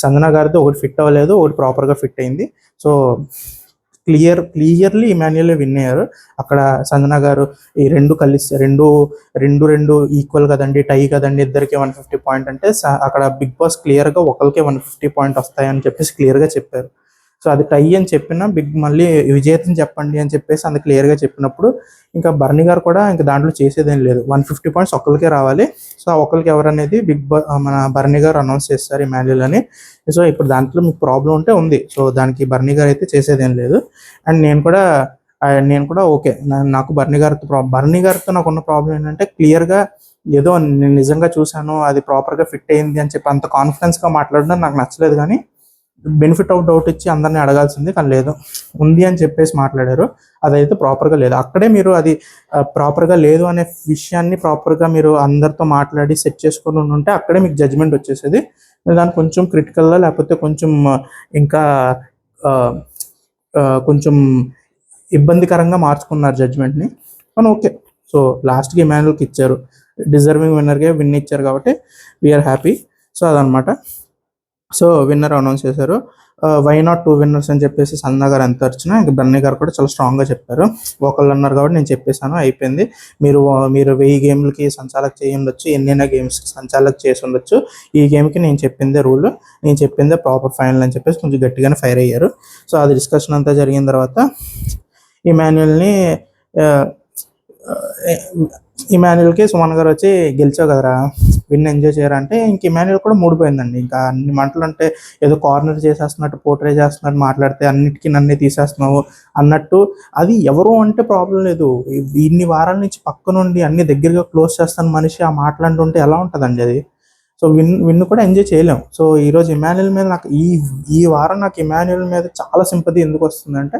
సంజన గారితో ఒకటి ఫిట్ అవ్వలేదు, ఒకటి ప్రాపర్గా ఫిట్ అయింది. సో క్లియర్లీ ఇమాన్యుయలే విన్ అయ్యారు. అక్కడ సంజన గారు ఈ రెండు కలిసి రెండు ఈక్వల్ కదండి, టై కదండి, ఇద్దరికి 150 పాయింట్ అంటే అక్కడ బిగ్ బాస్ క్లియర్గా ఒకరికే 150 పాయింట్ వస్తాయని చెప్పేసి క్లియర్గా చెప్పారు. సో అది టై అని చెప్పిన మళ్ళీ విజేతని చెప్పండి అని చెప్పేసి అంత క్లియర్గా చెప్పినప్పుడు ఇంకా బర్నీ గారు కూడా ఇంకా దాంట్లో చేసేదేం లేదు, 150 పాయింట్స్ ఒకరికే రావాలి. సో ఆ ఒకరికి ఎవరనేది మన బర్నీ గారు అనౌన్స్ చేస్తారు ఇమాన్యుయల్ అని. సో ఇప్పుడు దాంట్లో మీకు ప్రాబ్లం ఉంటే ఉంది, సో దానికి బర్నీ గారు అయితే చేసేదేం లేదు. అండ్ నేను కూడా ఓకే, నాకు బర్నీ గారితో నాకు ఉన్న ప్రాబ్లం ఏంటంటే క్లియర్గా ఏదో నేను నిజంగా చూశాను అది ప్రాపర్గా ఫిట్ అయింది అని చెప్పి అంత కాన్ఫిడెన్స్గా మాట్లాడడం నాకు నచ్చలేదు. కానీ బెనిఫిట్ ఆఫ్ డౌట్ ఇచ్చి అందరినీ అడగాల్సింది, కానీ లేదు ఉంది అని చెప్పేసి మాట్లాడారు. అదైతే ప్రాపర్గా లేదు. అక్కడే మీరు అది ప్రాపర్గా లేదు అనే విషయాన్ని ప్రాపర్గా మీరు అందరితో మాట్లాడి సెట్ చేసుకొని ఉంటే అక్కడే మీకు జడ్జ్మెంట్ వచ్చేసేది. దాన్ని కొంచెం క్రిటికల్గా లేకపోతే కొంచెం ఇంకా కొంచెం ఇబ్బందికరంగా మార్చుకున్నారు జడ్జ్మెంట్ని. కానీ ఓకే, సో లాస్ట్కి ఇమాన్యుయల్కి ఇచ్చారు, డిజర్వింగ్ విన్నర్గా విన్ ఇచ్చారు కాబట్టి వీఆర్ హ్యాపీ. సో అదనమాట. సో విన్నర్ అనౌన్స్ చేశారు. వై నాట్ 2 విన్నర్స్ అని చెప్పేసి సంజన గారు ఎంత వచ్చినా ఇంకా బర్నీ గారు కూడా చాలా స్ట్రాంగ్గా చెప్పారు. ఒకళ్ళు అన్నారు కాబట్టి నేను చెప్పేశాను, అయిపోయింది. మీరు 1000 గేమ్లకి సంచాలక చేయి ఉండొచ్చు, ఎన్నైనా గేమ్స్ సంచాలక చేసి ఉండొచ్చు, ఈ గేమ్కి నేను చెప్పిందే రూల్, నేను చెప్పిందే ప్రాపర్ ఫైనల్ అని చెప్పేసి కొంచెం గట్టిగానే ఫైర్ అయ్యారు. సో అది డిస్కషన్ అంతా జరిగిన తర్వాత ఇమాన్యుయల్కి సుమన్ గారు వచ్చి గెలిచావు కదరా, విన్ ఎంజాయ్ చేయరా అంటే ఇంక ఇమాన్యుయల్ కూడా మూడిపోయిందండి. ఇంకా అన్ని మాటలు అంటే ఏదో కార్నర్ చేసేస్తున్నట్టు, పోర్ట్రే చేస్తున్నట్టు మాట్లాడితే అన్నిటికీ నన్నే తీసేస్తున్నావు అన్నట్టు. అది ఎవరు అంటే ప్రాబ్లం లేదు, ఇన్ని వారాల నుంచి పక్క నుండి అన్ని దగ్గరగా క్లోజ్ చేస్తాను మనిషి ఆ మాట్లాడుతుంటే ఎలా ఉంటుందండి అది. సో విన్ కూడా ఎంజాయ్ చేయలేం. సో ఈరోజు ఇమాన్యుయల్ మీద నాకు ఈ వారం నాకు ఇమాన్యుయల్ మీద చాలా సింపతి ఎందుకు వస్తుందంటే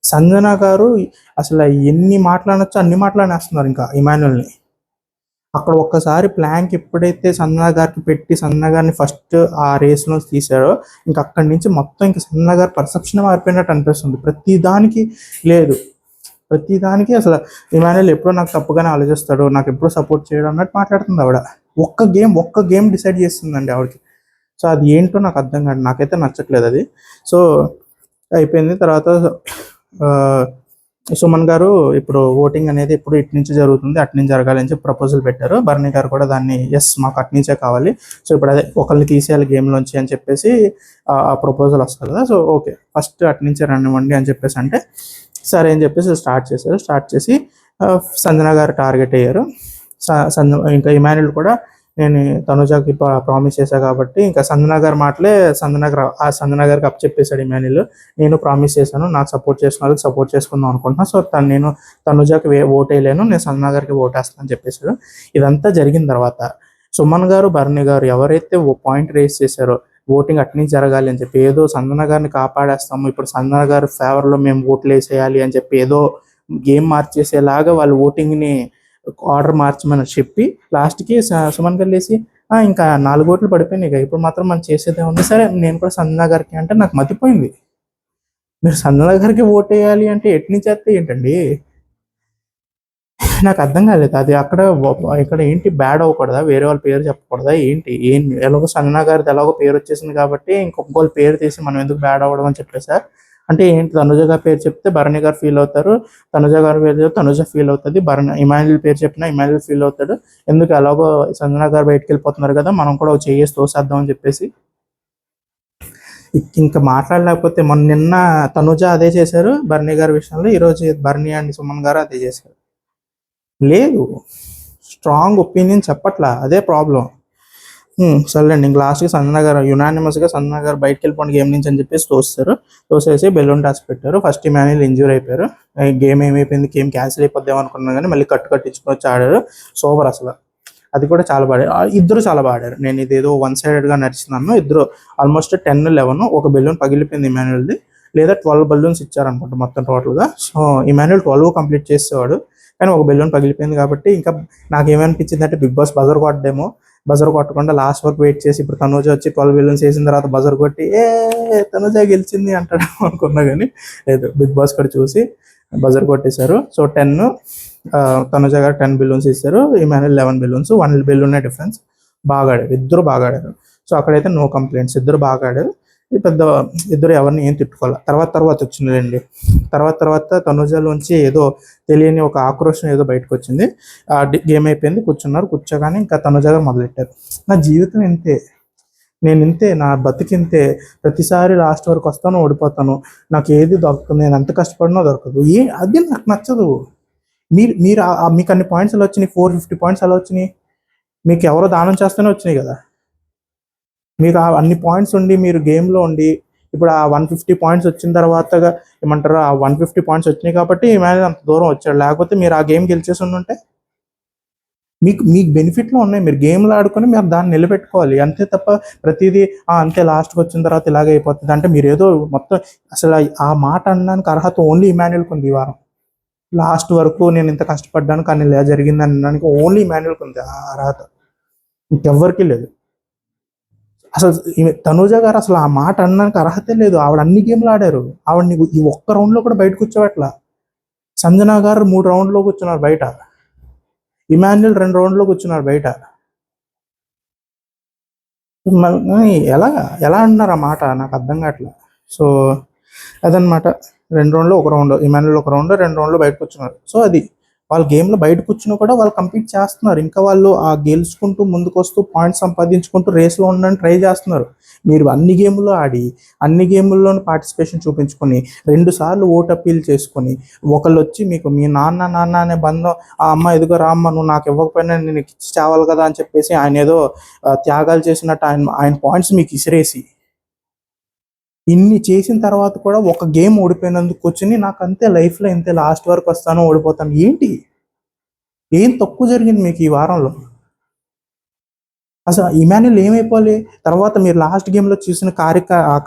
సంజన గారు అసలు ఎన్ని మాట్లాడొచ్చో అన్ని మాట్లాడేస్తున్నారు ఇంకా ఇమాన్యుయల్ని. అక్కడ ఒక్కసారి ప్లాంక్ ఎప్పుడైతే సంజన గారికి పెట్టి సంజన గారిని ఫస్ట్ ఆ రేస్లో తీశారో ఇంకా అక్కడి నుంచి మొత్తం ఇంకా సంజన గారి పర్సెప్షన్ మారిపోయినట్టు అనిపిస్తుంది. ప్రతిదానికి అసలు ఇమాన్యుయల్ ఎప్పుడో నాకు తప్పుగానే ఆలోచిస్తాడు, నాకు ఎప్పుడో సపోర్ట్ చేయడం అన్నట్టు మాట్లాడుతుంది ఆవిడ. ఒక్క గేమ్ డిసైడ్ చేస్తుందండి ఆవిడకి. సో అది ఏంటో నాకు అర్థం కాదు, నాకైతే నచ్చట్లేదు అది. సో అయిపోయింది. తర్వాత సుమన్ గారు ఇప్పుడు ఓటింగ్ అనేది ఇప్పుడు ఇటు నుంచి జరుగుతుంది, అటు నుంచి జరగాలని చెప్పి ప్రపోజల్ పెట్టారు. బర్నీ గారు కూడా దాన్ని మాకు అటు నుంచే కావాలి, సో ఇప్పుడు అదే ఒకరిని తీసేయాలి గేమ్లోంచి అని చెప్పేసి ఆ ప్రపోజల్ వస్తుంది కదా. సో ఓకే ఫస్ట్ అటు నుంచే రండివ్వండి అని చెప్పేసి అంటే సరే అని చెప్పేసి స్టార్ట్ చేసి సంజన గారు టార్గెట్ అయ్యారు. ఇంకా ఇమాన్యుయల్ కూడా నేను తనుజాకి ప్రామిస్ చేశాను కాబట్టి ఇంకా సంజన గారి మాటలే సంజన గారికి అప్ చెప్పేశాడు ఇమాన్యుయల్. నేను ప్రామిస్ చేశాను, నాకు సపోర్ట్ చేసిన వాళ్ళకి సపోర్ట్ చేసుకుందాం అనుకుంటున్నాను, సో నేను తనుజాకి ఓట్ వేయలేను, నేను సంజన గారికి ఓట్ వేస్తాను అని చెప్పేశాడు. ఇదంతా జరిగిన తర్వాత సుమన్ గారు బర్నీ గారు ఎవరైతే పాయింట్ రేస్ చేశారో ఓటింగ్ అట్నీ జరగాలి అని చెప్పి ఏదో సంజన గారిని కాపాడేస్తాము, ఇప్పుడు సంజన గారి ఫేవర్లో మేము ఓట్లు వేసేయాలి అని చెప్పి ఏదో గేమ్ మార్చేసేలాగా వాళ్ళు ఓటింగ్ని ఆర్డర్ మార్చమని చెప్పి లాస్ట్కి సుమన్ గారు లేసి ఇంకా 4 ఓట్లు పడిపోయినాయి ఇక ఇప్పుడు మాత్రం మనం చేసేదే ఉంది, సరే నేను కూడా సంజన గారికి అంటే నాకు మతిపోయింది. మీరు సంజన గారికి ఓట్ వేయాలి అంటే ఎట్ని చేస్తే ఏంటండి, నాకు అర్థం కాలేదు అది అక్కడ ఇక్కడ ఏంటి బ్యాడ్ అవ్వకూడదా, వేరే వాళ్ళ పేరు చెప్పకూడదా ఏంటి, ఎలాగో సంజన గారిది ఎలాగో పేరు వచ్చేసింది కాబట్టి ఇంకొక పేరు తీసి మనం ఎందుకు బ్యాడ్ అవ్వడం అని చెప్పేసా. అంటే ఏంటి, తనుజ గారి పేరు చెప్తే భరణి గారు ఫీల్ అవుతారు, తనుజ గారి పేరు చెప్తే తనుజ ఫీల్ అవుతుంది, ఇమాన్యుల్ పేరు చెప్పినా ఇమాన్యుల్ ఫీల్ అవుతాడు, ఎందుకు ఎలాగో సంజన గారు బయటకు వెళ్ళిపోతున్నారు కదా మనం కూడా చేసి తోసేద్దాం అని చెప్పేసి. ఇంకా మాట్లాడలేకపోతే నిన్న తనుజ అదే చేశారు భరణి గారి విషయంలో, ఈరోజు భరణి అండ్ సుమన్ గారు అదే చేశారు. లేదు, స్ట్రాంగ్ ఒపీనియన్ చెప్పట్లా, అదే ప్రాబ్లం. సర్లేండి, ఇంక లాస్ట్కి సంజన గారు యునానిమస్గా సంజన గారు బయటకు వెళ్ళిపోండి గేమ్ నుంచి అని చెప్పేసి తోసేసి బెలూన్ టాస్క్ పెట్టారు. ఫస్ట్ ఇమాన్యుల్ ఇంజూర్ అయిపోయారు, గేమ్ ఏమైపోయింది, గేమ్ క్యాన్సిల్ అయిపోద్దాం అనుకున్నాను కానీ మళ్ళీ కట్టించుకొని వచ్చి ఆడారు. సూపర్ అసలు, అది కూడా చాలా బాగా ఇద్దరు చాలా బాగా ఆడారు. నేను ఇదేదో వన్ సైడెడ్గా నడిచినాను, ఇద్దరు ఆల్మోస్ట్ 10-11, ఒక బెలూన్ పగిలిపోయింది ఇమాన్యుల్ది, లేదా 12 బెలూన్స్ ఇచ్చారనుకుంటా మొత్తం టోటల్గా. సో ఇమాన్యుల్ 12 కంప్లీట్ చేసేవాడు కానీ ఒక బెలూన్ పగిలిపోయింది కాబట్టి. ఇంకా నాకేమనిపించింది అంటే బిగ్ బాస్ బజర్ కొట్టడేమో, బజర్ కొట్టకుండా లాస్ట్ వరకు వెయిట్ చేసి ఇప్పుడు తనుజ వచ్చి 12 బెలూన్స్ వేసిన తర్వాత బజర్ కొట్టి తనుజ గెలిచింది అంటాడు అనుకున్నా కానీ లేదు, బిగ్ బాస్ కూడా చూసి బజర్ కొట్టేశారు. సో 10, తనుజ గారు 10 బెలూన్స్ ఇస్తారు, ఇమాన్యుల్ 11 బెలూన్స్, 1 బెలూన్ డిఫరెన్స్. బాగా ఆడారు, ఇద్దరు బాగా ఆడారు. సో అక్కడైతే నో కంప్లైంట్స్, ఇద్దరు బాగా ఆడారు. పెద్ద ఇద్దరు ఎవరిని ఏం తిట్టుకోవాలి. తర్వాత వచ్చిందండి, తర్వాత తనుజలోంచి ఏదో తెలియని ఒక ఆక్రోషం ఏదో బయటకు వచ్చింది. గేమ్ అయిపోయింది, కూర్చోగానే ఇంకా తనుజ గారు మొదలెట్టారు, నా జీవితం ఇంతే, నేను ఇంతే, నా బతికింతే, ప్రతిసారి లాస్ట్ వరకు వస్తాను ఓడిపోతాను, నాకు ఏది దొరకదు, నేను ఎంత కష్టపడినా దొరకదు, అది నాకు నచ్చదు. మీరు మీకు అన్ని పాయింట్స్ ఎలా వచ్చినాయి, 450 పాయింట్స్ ఎలా వచ్చినాయి, మీకు ఎవరో దానం చేస్తేనే వచ్చినాయి కదా. మీకు అన్ని పాయింట్స్ ఉండి మీరు గేమ్లో ఉండి ఇప్పుడు ఆ 150 పాయింట్స్ వచ్చిన తర్వాత ఏమంటారు, ఆ 150 పాయింట్స్ వచ్చినాయి కాబట్టి ఇమాన్యుల్ అంత దూరం వచ్చాడు, లేకపోతే మీరు ఆ గేమ్ గెలిచేసి ఉంటే మీకు బెనిఫిట్లో ఉన్నాయి, మీరు గేమ్లో ఆడుకొని మీరు దాన్ని నిలబెట్టుకోవాలి అంతే తప్ప ప్రతిదీ అంతే లాస్ట్కి వచ్చిన తర్వాత ఇలాగే అయిపోతుంది అంటే మీరు ఏదో మొత్తం అసలు ఆ మాట అనడానికి అర్హత ఓన్లీ ఇమాన్యుల్కి ఉంది. ఈ వారం లాస్ట్ వరకు నేను ఇంత కష్టపడ్డాను కానీ ఇలా జరిగింది అనడానికి ఓన్లీ ఇమాన్యుల్కి ఉంది ఆ అర్హత, ఇంకెవ్వరికీ లేదు. అసలు తనూజ గారు అసలు ఆ మాట అనడానికి అర్హతే లేదు, ఆవిడ అన్ని గేమ్లు ఆడారు, ఆవిడని ఈ ఒక్క రౌండ్లో కూడా బయట కూర్చోబెట్ల. సంజన గారు 3 రౌండ్లో కూర్చున్నారు బయట, ఇమాన్యుల్ 2 రౌండ్లో కూర్చున్నారు బయట. ఎలా ఎలా అంటున్నారు ఆ మాట, నాకు అర్థం కావట్లేదు. సో అదనమాట, 2 రౌండ్లో 1 రౌండ్ ఇమాన్యుల్, 1 రౌండ్ 2 రౌండ్లో బయట కూర్చున్నారు. సో అది వాళ్ళ గేమ్లో బయట కూర్చుని కూడా వాళ్ళు కంప్లీట్ చేస్తున్నారు, ఇంకా వాళ్ళు ఆ గెలుచుకుంటూ ముందుకు వస్తూ పాయింట్స్ సంపాదించుకుంటూ రేస్లో ఉండడానికి ట్రై చేస్తున్నారు. మీరు అన్ని గేముల్లో ఆడి అన్ని గేముల్లోనూ పార్టిసిపేషన్ చూపించుకొని 2 సార్లు ఓట్ అప్పీల్ చేసుకొని ఒకళ్ళు వచ్చి మీకు మీ నాన్న అనే బంధం, ఆ అమ్మ ఎదుగో రామ్మ నువ్వు నాకు ఇవ్వకపోయినా నేను ఇచ్చి చావాలి కదా అని చెప్పేసి ఆయన ఏదో త్యాగాలు చేసినట్టు ఆయన పాయింట్స్ మీకు ఇసిరేసి ఇన్ని చేసిన తర్వాత కూడా ఒక గేమ్ ఓడిపోయినందుకు వచ్చి నాకు అంతే లైఫ్లో ఇంతే, లాస్ట్ వరకు వస్తాను ఓడిపోతాను ఏంటి, ఏం తక్కువ జరిగింది మీకు ఈ వారంలో? అసలు ఇమాన్యుల్ ఏమైపోవాలి? తర్వాత మీరు లాస్ట్ గేమ్లో చూసిన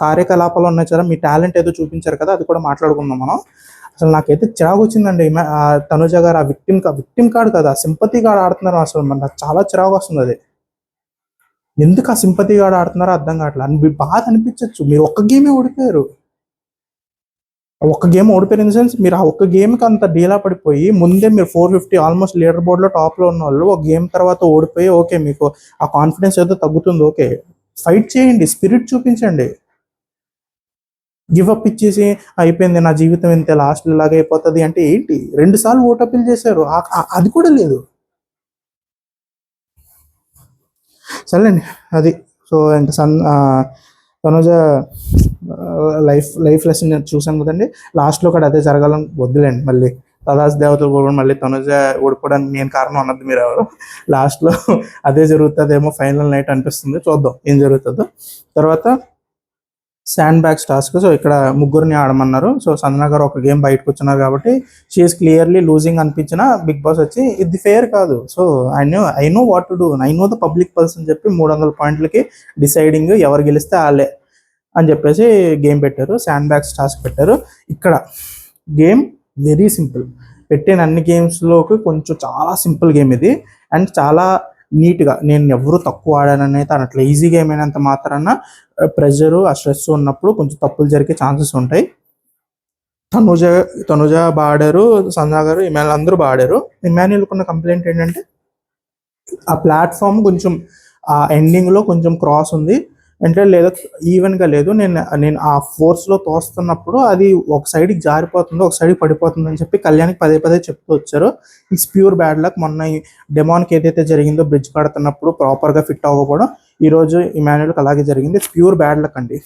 కార్యకలాపాలు ఉన్నాయి కదా, మీ టాలెంట్ ఏదో చూపించారు కదా, అది కూడా మాట్లాడుకుందాం మనం. అసలు నాకైతే చిరాకు వచ్చిందండి, తనుజ గారు ఆ విక్టిమ్ కార్డ్ కదా, సింపతి కార్డ్ ఆడుతున్నారు. అసలు నాకు చాలా చిరాకు వస్తుంది అది, ఎందుకు ఆ సింపతి కార్డ్ ఆడుతున్నారో అర్థం కావట్లేదు. బాధ అనిపించచ్చు, మీరు ఒక్క గేమే ఓడిపోయారు, ఒక్క గేమ్ ఓడిపోయిన ఇన్ సెన్స్ మీరు ఆ ఒక్క గేమ్కి అంత డీలా పడిపోయి ముందే మీరు 450 ఆల్మోస్ట్ లీడర్ బోర్డ్లో టాప్లో ఉన్న వాళ్ళు ఒక గేమ్ తర్వాత ఓడిపోయి ఓకే మీకు ఆ కాన్ఫిడెన్స్ ఏదో తగ్గుతుంది, ఓకే ఫైట్ చేయండి, స్పిరిట్ చూపించండి. గివ్ అప్ ఇచ్చేసి అయిపోయింది నా జీవితం ఇంతే లాస్ట్ ఇలాగే అయిపోతుంది అంటే ఏంటి? 2 సార్లు ఓట్ అప్పీల్ చేశారు, అది కూడా లేదు. సరేండి అది. సో ఇంకా తనుజ లైఫ్ లెసన్ చూసాం కదండి, లాస్ట్లో కూడా అదే జరగాలని వద్దులేండి, మళ్ళీ తదాస్ దేవతలు కూడా మళ్ళీ తనుజ ఓడిపోవడానికి నేను కారణం అన్నది మీరు ఎవరు, లాస్ట్లో అదే జరుగుతుందేమో ఫైనల్ నైట్ అనిపిస్తుంది, చూద్దాం ఏం జరుగుతుందో. తర్వాత శాండ్ బ్యాగ్స్ టాస్క్, సో ఇక్కడ ముగ్గురిని ఆడమన్నారు. సో సంజన గారు ఒక గేమ్ బయటకు వచ్చినారు కాబట్టి షీఈస్ క్లియర్లీ లూజింగ్ అనిపించిన బిగ్ బాస్ వచ్చి ఇది ఫేర్ కాదు, so I know what to do, I know the public person చెప్పి 300 పాయింట్లకి డిసైడింగ్ ఎవరు గెలిస్తే వాళ్ళే అని చెప్పేసి గేమ్ పెట్టారు, శాండ్ బ్యాగ్స్ టాస్క్ పెట్టారు. ఇక్కడ గేమ్ వెరీ సింపుల్, పెట్టిన అన్ని గేమ్స్లోకి కొంచెం చాలా సింపుల్ గేమ్ ఇది, అండ్ చాలా నీట్గా, నేను ఎవరు తక్కువ ఆడానని అయితే అట్లా ఈజీగా ఏమైనంత మాత్రాన ప్రెషరు ఆ స్ట్రెస్ ఉన్నప్పుడు కొంచెం తప్పులు జరిగే ఛాన్సెస్ ఉంటాయి. తనుజ తనుజ బాడారు, సంజన గారు, ఇమాన్యుల్ అందరూ బాడారు. ఇమాన్యుల్ ఉన్న కంప్లైంట్ ఏంటంటే ఆ ప్లాట్ఫామ్ కొంచెం ఆ ఎండింగ్లో కొంచెం క్రాస్ ఉంది అంటే లేదా ఈవెన్గా లేదు. నేను నేను ఆ ఫోర్స్లో తోస్తున్నప్పుడు అది ఒక సైడ్కి జారిపోతుంది, ఒక సైడ్కి పడిపోతుంది అని చెప్పి కళ్యాణ్కి పదే పదే చెప్తూ వచ్చారు. It's pure bad luck. మొన్న ఈ డెమాన్కి ఏదైతే జరిగిందో బ్రిడ్జ్ కడుతున్నప్పుడు ప్రాపర్గా ఫిట్ అవ్వకపోవడం, ఈరోజు ఇమాన్యుల్కి అలాగే జరిగింది. ఇట్స్ ప్యూర్ బ్యాడ్ లక్ అండి.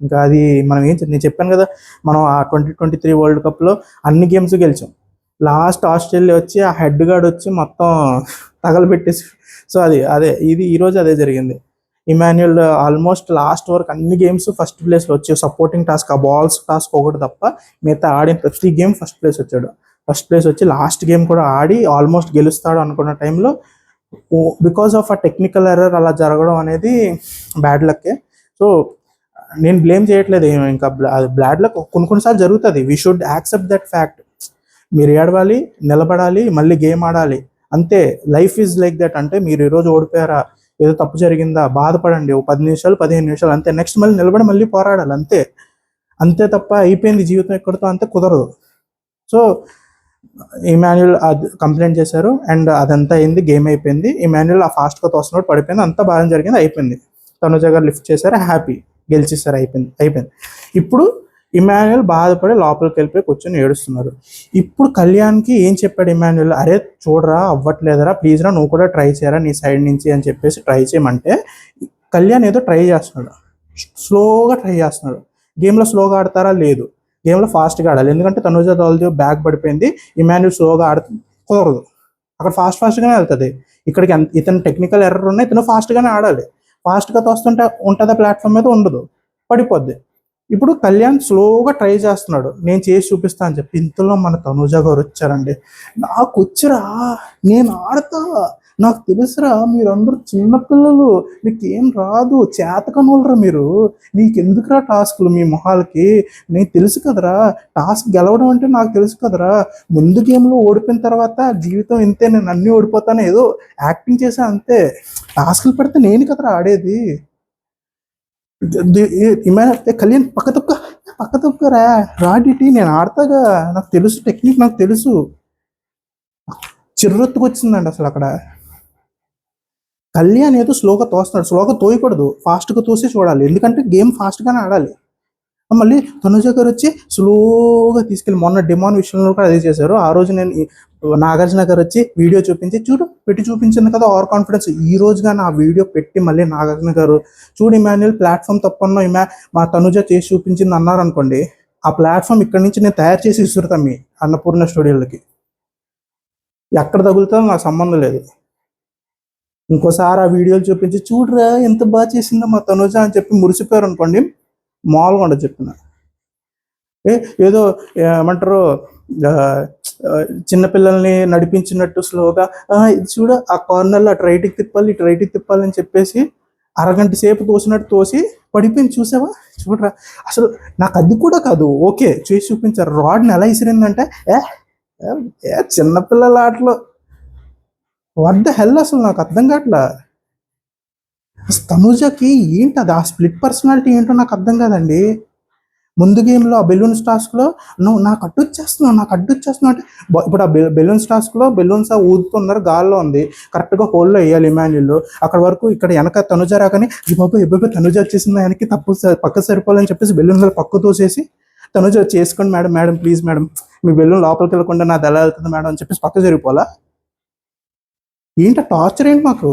ఇంకా అది మనం నేను చెప్పాను కదా, మనం ఆ 2023 వరల్డ్ కప్లో అన్ని గేమ్స్ గెలిచాం. లాస్ట్ ఆస్ట్రేలియా వచ్చి ఆ హెడ్ గార్డ్ వచ్చి మొత్తం తగలబెట్టేసి, సో అదే ఇది ఈరోజు అదే జరిగింది. ఇమాన్యుల్ ఆల్మోస్ట్ లాస్ట్ వరకు అన్ని గేమ్స్ ఫస్ట్ ప్లేస్లో వచ్చి సపోర్టింగ్ టాస్క్, ఆ బాల్స్ టాస్క్ ఒకటి తప్ప మిగతా ఆడిన ప్రతి గేమ్ ఫస్ట్ ప్లేస్ వచ్చాడు. ఫస్ట్ ప్లేస్ వచ్చి లాస్ట్ గేమ్ కూడా ఆడి ఆల్మోస్ట్ గెలుస్తాడు అనుకున్న టైంలో బికాస్ ఆఫ్ ఆ టెక్నికల్ ఎర్రర్ అలా జరగడం అనేది బ్యాడ్ లక్కే. సో నేను బ్లేమ్ చేయట్లేదు, ఇంకా బ్యాడ్ లక్ కొన్నిసార్లు జరుగుతుంది. We should accept that fact. మీరు ఏడవాలి, నిలబడాలి, మళ్ళీ గేమ్ ఆడాలి, అంతే. Life is like that. అంటే మీరు ఈరోజు ఓడిపోయారా, ఏదో తప్పు జరిగిందా, బాధపడండి, ఓ 10 నిమిషాలు 15 నిమిషాలు అంతే. నెక్స్ట్ మళ్ళీ నిలబడి మళ్ళీ పోరాడాలి, అంతే. అంతే తప్ప అయిపోయింది జీవితం ఎక్కడితో అంతే కుదరదు. సో ఇమాన్యుల్ అది కంప్లైంట్ చేశారు అండ్ అదంతా అయింది, గేమ్ అయిపోయింది. ఇమాన్యుల్ ఆ ఫాస్ట్గా తోస్తున్నప్పుడు పడిపోయింది, అంతా బాగా జరిగింది, అయిపోయింది. తనుజ గారు లిఫ్ట్ చేశారు, హ్యాపీ, గెలిచేశారు, అయిపోయింది. ఇప్పుడు ఇమాన్యుల్ బాధపడి లోపలికి వెళ్ళిపోయి కూర్చొని ఏడుస్తున్నారు. ఇప్పుడు కళ్యాణ్కి ఏం చెప్పాడు ఇమాన్యుల్, అరే చూడరా అవ్వట్లేదురా, ప్లీజ్ రా, నువ్వు కూడా ట్రై చేయరా నీ సైడ్ నుంచి అని చెప్పేసి ట్రై చేయమంటే కళ్యాణ్ ఏదో ట్రై చేస్తున్నాడు, స్లోగా ట్రై చేస్తున్నాడు. గేమ్లో స్లోగా ఆడతారా, లేదు. గేమ్లో ఫాస్ట్గా ఆడాలి, ఎందుకంటే తనుజ దళది బ్యాక్ పడిపోయింది. ఇమాన్యుల్ స్లోగా కుదరదు, అక్కడ ఫాస్ట్గానే వెళ్తుంది. ఇక్కడికి ఇతను టెక్నికల్ ఎర్రర్ ఉన్నాయి, ఇతను ఫాస్ట్గానే ఆడాలి. ఫాస్ట్గా తోస్తుంటే ఉంటుందా ప్లాట్ఫామ్ మీద, ఉండదు, పడిపోద్ది. ఇప్పుడు కళ్యాణ్ స్లోగా ట్రై చేస్తున్నాడు, నేను చేసి చూపిస్తా అని చెప్పి. ఇంతలో మన తనుజ గారు వచ్చారండి. నాకు వచ్చిరా, నేను ఆడతా, నాకు తెలుసురా, మీరందరూ చిన్నపిల్లలు, మీకేం రాదు, చేతకనోళ్ళరా మీరు, నీకెందుకురా టాస్క్లు మీ మొహాలకి, నేను తెలుసు కదరా, టాస్క్ గెలవడం అంటే నాకు తెలుసు కదరా, ముందు గేమ్లో ఓడిపోయిన తర్వాత జీవితం ఇంతే, నేను అన్నీ ఓడిపోతాను, ఏదో యాక్టింగ్ చేసా అంతే, టాస్క్లు పెడితే నేను కదరా ఆడేది. కళ్యాణ్ పక్క తప్పుకరా, రాడిటి, నేను ఆడతాగా, నాకు తెలుసు టెక్నిక్, నాకు తెలుసు. చిర్రొత్తుకు వచ్చిందండి అసలు అక్కడ. కళ్యాణ్ ఏదో స్లోగా తోస్తున్నాడు, స్లోగా తోయకూడదు, ఫాస్ట్గా తోసి చూడాలి, ఎందుకంటే గేమ్ ఫాస్ట్గానే ఆడాలి. మళ్ళీ తనుజ గారు వచ్చి స్లోగా తీసుకెళ్ళి, మొన్న డిమాండ్ విషయంలో కూడా అదే చేశారు. ఆ రోజు నేను నాగార్జున గారు వచ్చి వీడియో చూపించి, చూడు పెట్టి చూపించింది కదా ఓవర్ కాన్ఫిడెన్స్, ఈ రోజుగా నా వీడియో పెట్టి మళ్ళీ నాగార్జున గారు చూడు ఇమాన్యుల్ ప్లాట్ఫామ్ తప్పన్నా మా తనుజ చేసి చూపించింది అన్నారు అనుకోండి, ఆ ప్లాట్ఫామ్ ఇక్కడ నుంచి నేను తయారు చేసి ఇస్తుతాను మీ అన్నపూర్ణ స్టూడియోలకి, ఎక్కడ తగులుతుందో నాకు సంబంధం లేదు. ఇంకోసారి ఆ వీడియోలు చూపించి చూడరా ఎంత బాగా చేసిందో మా తనుజ అని చెప్పి మురిసిపోయారు అనుకోండి, మామూలుగా ఉండదు చెప్తున్నా. ఏదో ఏమంటారు, చిన్నపిల్లల్ని నడిపించినట్టు స్లోగా చూడ ఆ కార్నర్లో అటు రైట్కి తిప్పాలి, ఇటు రైట్కి తిప్పాలి అని చెప్పేసి అరగంట సేపు తోసినట్టు తోసి పడిపోయింది, చూసావా చూడరా. అసలు నాకు అది కూడా కాదు, ఓకే చేసి చూపించారు, రాడ్ని ఎలా ఇసిరిందంటే చిన్నపిల్లల ఆటలో, వాట్ ద హెల్, అసలు నాకు అర్థం కావట్లా. అసలు తనుజకి ఏంటి అది, ఆ స్ప్లిట్ పర్సనాలిటీ ఏంటో నాకు అర్థం కాదండి. ముందు గేమ్లో ఆ బెలూన్స్ టాస్క్లో నువ్వు నాకు అడ్డు వచ్చేస్తున్నావు అంటే, ఇప్పుడు ఆ బెలూన్స్ టాస్క్లో బెలూన్స్ ఊదుతున్నారు, గాల్లో ఉంది, కరెక్ట్గా హోల్లో వేయాలి ఇమాన్యుల్, అక్కడ వరకు ఇక్కడ వెనక తనుజ రాకని ఈ బాబు తనుజ వచ్చేసింది, ఆయనకి తప్పు పక్క సరిపోవాలని చెప్పేసి బెలూన్ పక్క తోసేసి తనుజ చేసుకోండి madam, madam please madam, me balloon లోపలికి వెళ్ళకుండా నాది ఎలా వెళ్తుంది మేడం అని చెప్పేసి పక్క సరిపోవాలా, ఏంటి టార్చర్ ఏంటి మాకు.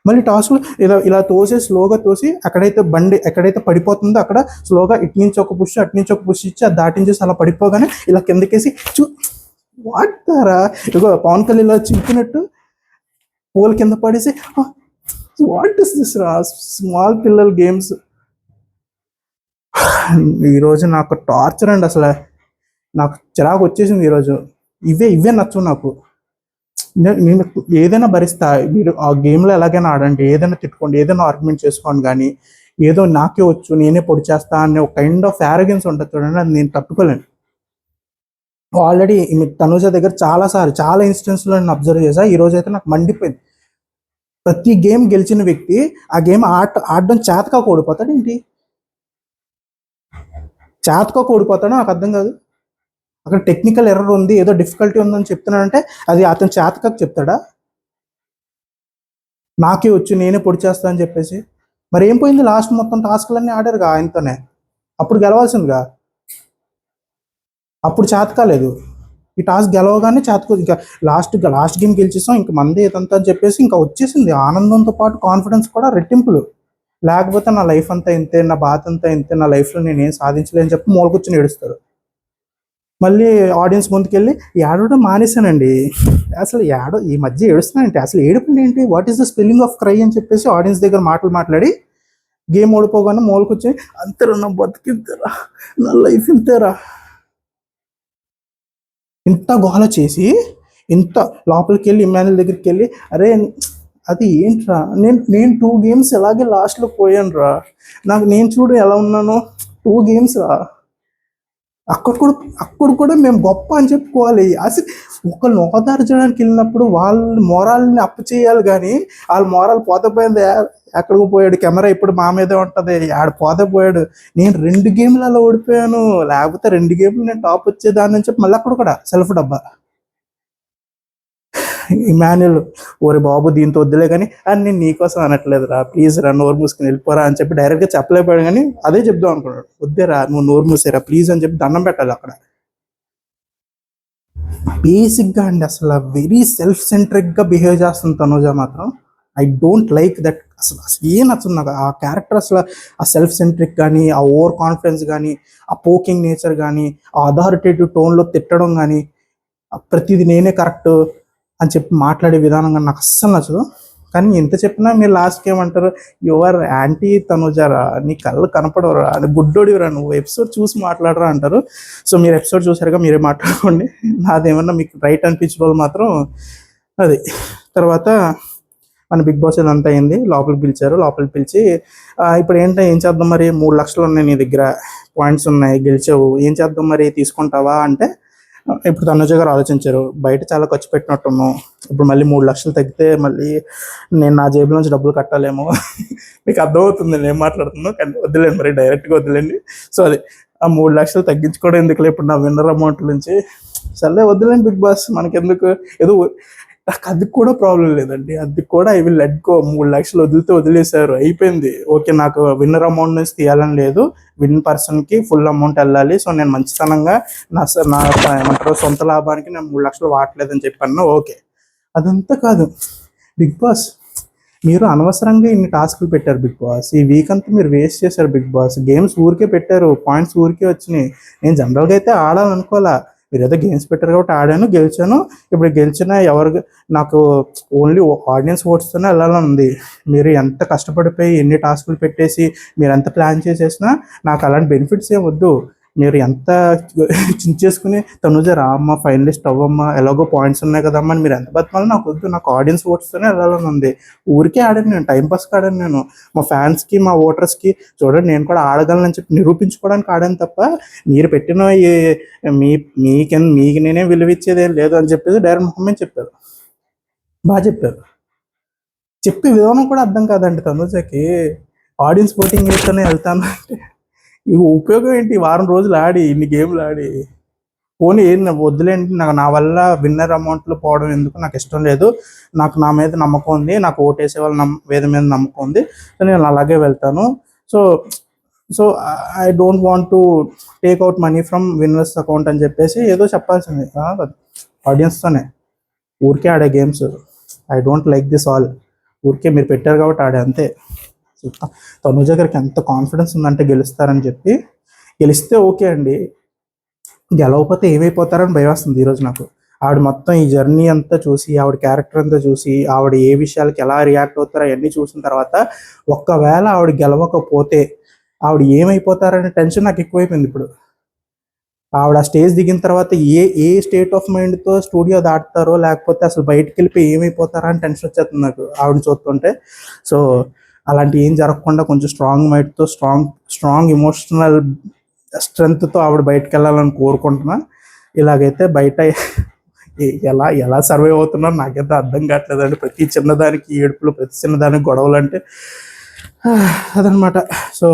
మళ్ళీ టాస్క్లో ఇలా తోసి స్లోగా తోసి అక్కడైతే బండి ఎక్కడైతే పడిపోతుందో అక్కడ స్లోగా ఇటు నుంచి ఒక పుష్ అటు నుంచి ఒక పుష్ ఇచ్చి అది దాటించేసి అలా పడిపోగానే ఇలా కిందకేసి వాడతారా, ఇగో పవన్ కళ్యాణ్ ఇలా చింపినట్టు పోల్ కింద పడేసి, వాట్ ఇస్ దిస్ రా, స్మాల్ పిల్లల గేమ్స్. ఈరోజు నాకు టార్చర్ అండి, అసలు నాకు చిరాకు వచ్చేసింది ఈరోజు. ఇవే నచ్చవు నాకు. నేను ఏదైనా భరిస్తా, మీరు ఆ గేమ్లో ఎలాగైనా ఆడండి, ఏదైనా తిట్టుకోండి, ఏదైనా ఆర్గ్యుమెంట్ చేసుకోండి, కానీ ఏదో నాకే వచ్చు నేనే పొడి చేస్తా అనే ఒక కైండ్ ఆఫ్ యారగెన్స్ ఉంటుంది చూడండి, అది నేను తట్టుకోలేను. ఆల్రెడీ తనుజ దగ్గర చాలా ఇన్స్టెన్స్లో నేను అబ్జర్వ్ చేశా. ఈ రోజు అయితే నాకు మండిపోయింది. ప్రతి గేమ్ గెలిచిన వ్యక్తి ఆ గేమ్ ఆడడం చేతకా ఓడిపోతాడు ఏంటి. చేతకోక ఓడిపోతాడో నాకు అర్థం కాదు. అక్కడ టెక్నికల్ ఎర్రర్ ఉంది, ఏదో డిఫికల్టీ ఉందని చెప్తున్నాడంటే అది అతను చేతకాక చెప్తాడా? నాకే వచ్చు నేనే పొడి చేస్తా అని చెప్పేసి. మరి ఏం పోయింది, లాస్ట్ మొత్తం టాస్క్లన్నీ ఆడారుగా ఆయనతోనే, అప్పుడు గెలవాల్సిందిగా. అప్పుడు చేత కాలేదు, ఈ టాస్క్ గెలవగానే చేతకు ఇంకా లాస్ట్ గేమ్ గెలిచేసాం, ఇంకా మంది ఇదంతా అని చెప్పేసి ఇంకా వచ్చేసింది. ఆనందంతో పాటు కాన్ఫిడెన్స్ కూడా రెట్టింపులు. లేకపోతే నా లైఫ్ అంతా ఇంతే, నా బాధ అంతా ఇంతే, నా లైఫ్లో నేను ఏం సాధించలేని చెప్పి మూలకొచ్చి ఏడుస్తారు. మళ్ళీ ఆడియన్స్ ముందుకెళ్ళి ఏడవడం మానేశానండి, అసలు ఈ మధ్య ఏడుస్తున్నానంటే అసలు ఏడుపు ఏంటి, what is the spelling of cry అని చెప్పేసి ఆడియన్స్ దగ్గర మాట్లాడి గేమ్ ఓడిపోగానే మూలకొచ్చి అంతేరా నా బతికింతేరా, నా లైఫ్ ఇంతేరా, ఇంత గోల చేసి ఇంత లోపలికి వెళ్ళి ఇమ్మాన్యుల్ దగ్గరికి వెళ్ళి అరే అది ఏంట్రా, నేను 2 గేమ్స్ ఎలాగే లాస్ట్లో పోయాను రా, నేను చూడు ఎలా ఉన్నాను, 2 గేమ్స్ రా, అక్కడ కూడా మేము గొప్ప అని చెప్పుకోవాలి. అసలు ఒకళ్ళు ఓదార్చడానికి వెళ్ళినప్పుడు వాళ్ళ మోరాల్ని అప్పు చేయాలి, కానీ వాళ్ళ మోరాల్ పోతే పోయింది, ఎక్కడికి పోయాడు, కెమెరా ఇప్పుడు మా మీదే ఉంటుంది, ఆడ పోతే పోయాడు, నేను 2 గేమ్లు అలా ఓడిపోయాను, లేకపోతే 2 గేమ్లు నేను టాప్ వచ్చేదాన్ని అని చెప్పి మళ్ళీ అక్కడ కూడా సెల్ఫ్ డబ్బా. ఇమాన్యుల్ ఓరి బాబు దీంతో వద్దులే కానీ అని నేను నీకోసం అనట్లేదు రా, ప్లీజ్ రా నోరు మూసుకుని వెళ్ళిపోరా అని చెప్పి డైరెక్ట్గా చెప్పలేకపోయాడు, కానీ అదే చెప్దాం అనుకున్నాడు, వద్దేరా నువ్వు నోరు మూసేరా ప్లీజ్ అని చెప్పి దండం పెట్టాలి అక్కడ. బేసిక్గా అండి అసలు వెరీ సెల్ఫ్ సెంట్రిక్గా బిహేవ్ చేస్తుంది తనుజ మాత్రం. ఐ డోంట్ లైక్ దట్, అసలు ఏం నచ్చుంది నాకు ఆ క్యారెక్టర్. అసలు ఆ సెల్ఫ్ సెంట్రిక్ కానీ, ఆ ఓవర్ కాన్ఫిడెన్స్ కానీ, ఆ పోకింగ్ నేచర్ కానీ, ఆ అథారిటేటివ్ టోన్లో తిట్టడం కానీ, ప్రతిదీ నేనే కరెక్ట్ అని చెప్పి మాట్లాడే విధానం కానీ నాకు అస్సలు నచ్చదు. కానీ ఎంత చెప్పినా మీరు లాస్ట్కి ఏమంటారు, యువర్ యాంటీ తనుజారా, నీ కళ్ళు కనపడవరా, అని గుడ్డోడివరా, నువ్వు ఎపిసోడ్ చూసి మాట్లాడరా అంటారు. సో మీరు ఎపిసోడ్ చూసారుగా, మీరే మాట్లాడుకోండి, నాదేమన్నా మీకు రైట్ అనిపించిన వాళ్ళు మాత్రం అది. తర్వాత మన బిగ్ బాస్ ఇదంతా అయింది, లోపలికి పిలిచారు, లోపలికి పిలిచి ఇప్పుడు ఏం చేద్దాం మరి, 3 లక్షలు ఉన్నాయి నీ దగ్గర, పాయింట్స్ ఉన్నాయి, గెలిచావు, ఏం చేద్దాం మరి, తీసుకుంటావా అంటే ఇప్పుడు తనుజ గారు ఆలోచించారు, బయట చాలా ఖర్చు పెట్టినట్టున్నాం, ఇప్పుడు మళ్ళీ 3 లక్షలు తగ్గితే మళ్ళీ నేను నా జేబులో నుంచి డబ్బులు కట్టాలేమో, మీకు అర్థమవుతుంది నేను ఏం మాట్లాడుతున్నాను, కానీ వద్దులేండి మరి డైరెక్ట్గా వద్దులేండి. సో అది ఆ 3 లక్షలు తగ్గించుకోవడం ఎందుకులే ఇప్పుడు నా విన్నర్ అమౌంట్ నుంచి, సర్లే వద్దులేండి బిగ్ బాస్ మనకెందుకు, ఏదో నాకు అది కూడా ప్రాబ్లం లేదండి, అది కూడా ఐ విల్ లెట్ గో. 3 లక్షలు వదిలేశారు, అయిపోయింది, ఓకే, నాకు విన్నర్ అమౌంట్ నుంచి తీయాలని లేదు, విన్ పర్సన్కి ఫుల్ అమౌంట్ వెళ్ళాలి, సో నేను మంచితనంగా నా ఏమంటారు సొంత లాభానికి నేను 3 లక్షలు వాడలేదని చెప్పాను, ఓకే. అదంతా కాదు బిగ్ బాస్, మీరు అనవసరంగా ఇన్ని టాస్క్లు పెట్టారు బిగ్ బాస్, ఈ వీక్ అంతా మీరు వేస్ట్ చేశారు బిగ్ బాస్, గేమ్స్ ఊరికే పెట్టారు, పాయింట్స్ ఊరికే వచ్చినాయి, నేను జనరల్గా అయితే ఆడాలనుకోవాలా, మీరు ఏదో గేమ్స్ పెట్టారు కాబట్టి ఆడాను, గెలిచాను, ఇప్పుడు గెలిచిన ఎవరు నాకు ఓన్లీ ఆడియన్స్ ఓట్స్తోనే వెళ్ళాలని ఉంది. మీరు ఎంత కష్టపడిపోయి ఎన్ని టాస్కులు పెట్టేసి మీరు ఎంత ప్లాన్ చేసేసినా నాకు అలాంటి బెనిఫిట్స్ ఏం వద్దు. మీరు ఎంత చించేసుకుని తనుజ రామ్మ ఫైనలిస్ట్ అవ్వమ్మ, ఎలాగో పాయింట్స్ ఉన్నాయి కదమ్మా అని మీరు ఎంత బతమాలో నాకు వద్దు, నాకు ఆడియన్స్ ఓట్స్తోనే వెళ్ళాలని ఉంది. ఊరికే ఆడాను నేను, టైంపాస్కి ఆడాను నేను, మా ఫ్యాన్స్కి మా ఓటర్స్కి చూడండి నేను కూడా ఆడగలనని చెప్పి నిరూపించుకోవడానికి ఆడాను తప్ప మీరు పెట్టిన మీకు నేనే విలువిచ్చేది ఏం లేదు అని చెప్పేసి డైరెక్ట్ మొహమ్మే చెప్పారు. బాగా చెప్పారు, చెప్పే విధానం కూడా అర్థం కాదండి తనుజకి, ఆడియన్స్ ఓటింగ్ చేస్తూనే వెళ్తాను అంటే ఇవి ఉపయోగం ఏంటి, వారం రోజులు ఆడి ఇన్ని గేమ్లు ఆడి, పోనీ ఏం వద్దులేంటి, నా వల్ల విన్నర్ అమౌంట్లు పోవడం ఎందుకు, నాకు ఇష్టం లేదు, నాకు నా మీద నమ్మకం ఉంది, నాకు ఓటేసే వాళ్ళ మీద నమ్మకం ఉంది, సో నేను అలాగే వెళ్తాను, so so I don't want to take out money from winners account అని చెప్పేసి ఏదో చెప్పాల్సింది ఆడియన్స్తోనే. ఊరికే ఆడే games, I don't like this all, ఊరికే మీరు పెట్టారు కాబట్టి ఆడే అంతే. తనుజ గారికి ఎంత కాన్ఫిడెన్స్ ఉందంటే గెలుస్తారని చెప్పి, గెలిస్తే ఓకే అండి, గెలవకపోతే ఏమైపోతారని భయం వస్తుంది ఈరోజు నాకు. ఆవిడ మొత్తం ఈ జర్నీ అంతా చూసి, ఆవిడ క్యారెక్టర్ అంతా చూసి, ఆవిడ ఏ విషయాలకి ఎలా రియాక్ట్ అవుతారో అవన్నీ చూసిన తర్వాత ఒక్కవేళ ఆవిడ గెలవకపోతే ఆవిడ ఏమైపోతారనే టెన్షన్ నాకు ఎక్కువైపోయింది ఇప్పుడు. ఆవిడ స్టేజ్ దిగిన తర్వాత ఏ స్టేట్ ఆఫ్ మైండ్తో స్టూడియో దాటుతారో, లేకపోతే అసలు బయటకు వెళ్ళిపోయి ఏమైపోతారా అని టెన్షన్ వచ్చేస్తుంది నాకు ఆవిడని చూస్తుంటే. సో అలాంటి ఏం జరగకుండా కొంచెం స్ట్రాంగ్ మైండ్తో, స్ట్రాంగ్ ఎమోషనల్ స్ట్రెంగ్త్తో ఆవిడ బయటకు వెళ్ళాలని కోరుకుంటున్నా. ఇలాగైతే బయట ఎలా సర్వైవ్ అవుతున్నారో నాకైతే అర్థం కావట్లేదండి. ప్రతి చిన్నదానికి ఏడుపులు, ప్రతి చిన్నదానికి గొడవలు అంటే అదనమాట. సో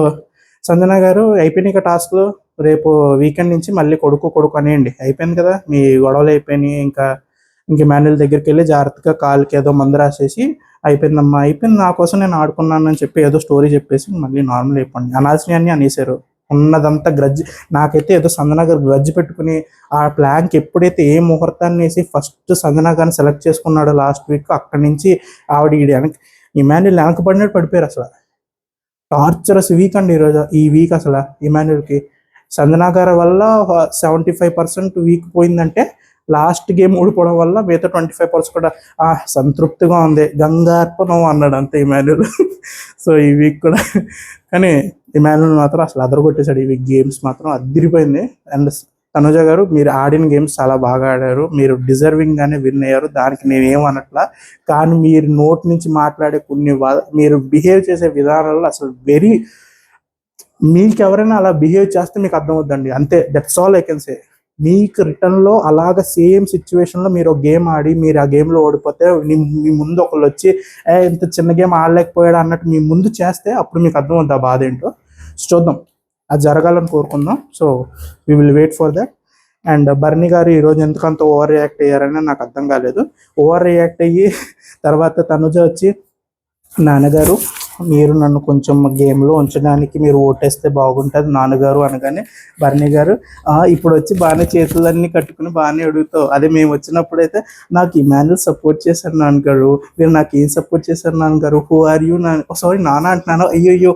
సంజన గారు అయిపోయినాయి టాస్క్లు, రేపు వీకెండ్ నుంచి మళ్ళీ కొడుకు కొడుకు అనేయండి. అయిపోయింది కదా, మీ గొడవలు అయిపోయినాయి. ఇంక మాన్యుల్ దగ్గరికి వెళ్ళి జాగ్రత్తగా కాలుకి ఏదో మందు రాసేసి అయిపోయిందమ్మా, అయిపోయింది, నా కోసం నేను ఆడుకున్నాను అని చెప్పి ఏదో స్టోరీ చెప్పేసి మళ్ళీ నార్మల్ అయిపోండి. అనాల్సినవన్నీ అనేసారు. ఉన్నదంతా గ్రడ్జ్. నాకైతే ఏదో సంజనగర్ గ్రడ్జ్ పెట్టుకుని ఆ ప్లాన్కి ఎప్పుడైతే ఏ ముహూర్తాన్ని వేసి ఫస్ట్ సంజనగర్ని సెలెక్ట్ చేసుకున్నాడో లాస్ట్ వీక్, అక్కడి నుంచి ఆవిడ వెనక్కి ఇమాన్యుల్ వెనకబడినట్టు పడిపోయారు. అసలు టార్చరస్ వీక్ అండి ఈరోజు, ఈ వీక్ అసలు ఇమాన్యుల్కి. సంజనగర్ వల్ల 75% వీక్ పోయిందంటే లాస్ట్ గేమ్ ఓడిపోవడం వల్ల మిగతా 25% కూడా సంతృప్తిగా ఉంది, గంగార్పణం అన్నాడు అంతే ఇమాన్యుల్. సో ఈ వీక్ కూడా కానీ ఇమాన్యుల్ మాత్రం అసలు అదరగొట్టేశాడు. ఈ వీక్ గేమ్స్ మాత్రం అదిరిపోయింది. అండ్ తనుజ గారు, మీరు ఆడిన గేమ్స్ చాలా బాగా ఆడారు, మీరు డిజర్వింగ్గానే విన్ అయ్యారు, దానికి నేనేమనట్లా. కానీ మీరు నోట్ నుంచి మాట్లాడే కొన్ని మీరు బిహేవ్ చేసే విధానాల్లో అసలు మీకు ఎవరైనా అలా బిహేవ్ చేస్తే మీకు అర్థమవుద్దండి, అంతే. That's all I can say. మీకు రిటర్న్లో అలాగ సేమ్ సిచ్యువేషన్లో మీరు ఒక గేమ్ ఆడి మీరు ఆ గేమ్లో ఓడిపోతే మీ ముందు ఒకళ్ళు వచ్చి ఇంత చిన్న గేమ్ ఆడలేకపోయాడు అన్నట్టు మీ ముందు చేస్తే అప్పుడు మీకు అర్థమవుద్ది ఆ బాధ ఏంటో. చూద్దాం, అది జరగాలని కోరుకుందాం. So we will wait for that. And Barney గారు ఈరోజు ఎందుకంత ఓవర్ రియాక్ట్ అయ్యారని నాకు అర్థం కాలేదు. ఓవర్ రియాక్ట్ అయ్యి తర్వాత తనుజ వచ్చి, నాన్నగారు మీరు నన్ను కొంచెం గేమ్లో ఉంచడానికి మీరు ఓటేస్తే బాగుంటుంది నాన్నగారు అనగానే, బర్నీ గారు ఇప్పుడు వచ్చి బాగానే చేతులన్నీ కట్టుకుని బాగానే అడుగుతావు, అదే మేము వచ్చినప్పుడైతే నాకు ఇమాన్యుల్ సపోర్ట్ చేశారు నాన్నగారు, మీరు నాకు ఏం సపోర్ట్ చేశారు నాన్నగారు, హూ ఆర్ యూ సారీ నాన్న అంటున్నాను, అయ్యో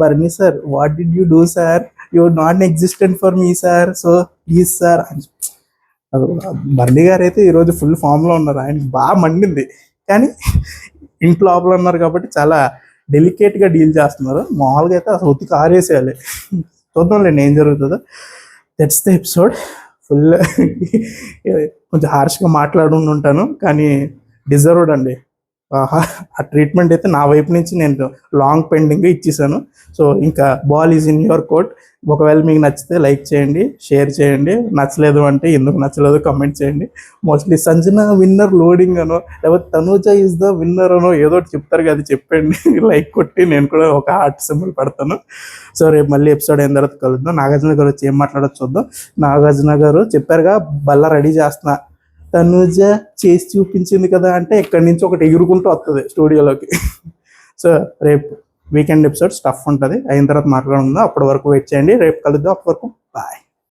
Barney sir what did you do sir, you not existent for me sir, so please sir. Barney గారు అయితే ఈరోజు ఫుల్ ఫామ్లో ఉన్నారు, ఆయనకి బాగా మండింది. కానీ ఇంట్లో లోపల ఉన్నారు కాబట్టి చాలా డెలికేట్గా డీల్ చేస్తున్నారు. మామూలుగా అయితే అసలు ఉతికి ఆరేసేయాలి. చూద్దాంలేండి ఏం జరుగుతుందో. That's the episode. ఫుల్ కొంచెం హార్ష్గా మాట్లాడుకుంటూ ఉంటాను, కానీ డిజర్వ్డ్ అండి. ఆ ట్రీట్మెంట్ అయితే నా వైపు నుంచి నేను లాంగ్ పెండింగ్ ఇచ్చేసాను. సో ఇంకా ball is in your court. ఒకవేళ మీకు నచ్చితే లైక్ చేయండి, షేర్ చేయండి, నచ్చలేదు అంటే ఎందుకు నచ్చలేదు కమెంట్ చేయండి. మోస్ట్లీ సంజన విన్నర్ లోడింగ్ అనో లేకపోతే తనూజ ఈజ్ ద విన్నర్ అనో ఏదో చెప్తారు కదా, చెప్పండి. లైక్ కొట్టి నేను కూడా ఒక హార్ట్ సింబల్ పెడతాను. సో రేపు మళ్ళీ ఎపిసోడ్ అయిన తర్వాత కలుద్దాం. నాగార్జున గారు వచ్చి ఏం మాట్లాడచ్చు చూద్దాం. నాగార్జున గారు చెప్పారుగా బల్ల రెడీ చేస్తున్నా, తనుజ చేసి చూపించింది కదా అంటే ఇక్కడి నుంచి ఒకటి ఎగురుకుంటూ వస్తుంది స్టూడియోలోకి. సో రేపు వీకెండ్ ఎపిసోడ్ స్టఫ్ ఉంటుంది, అయిన తర్వాత మాట్లాడుకుందాం. అప్పటి వరకు వెయిట్ చేయండి, రేపు కలుద్దాం. అప్పటి వరకు బాయ్.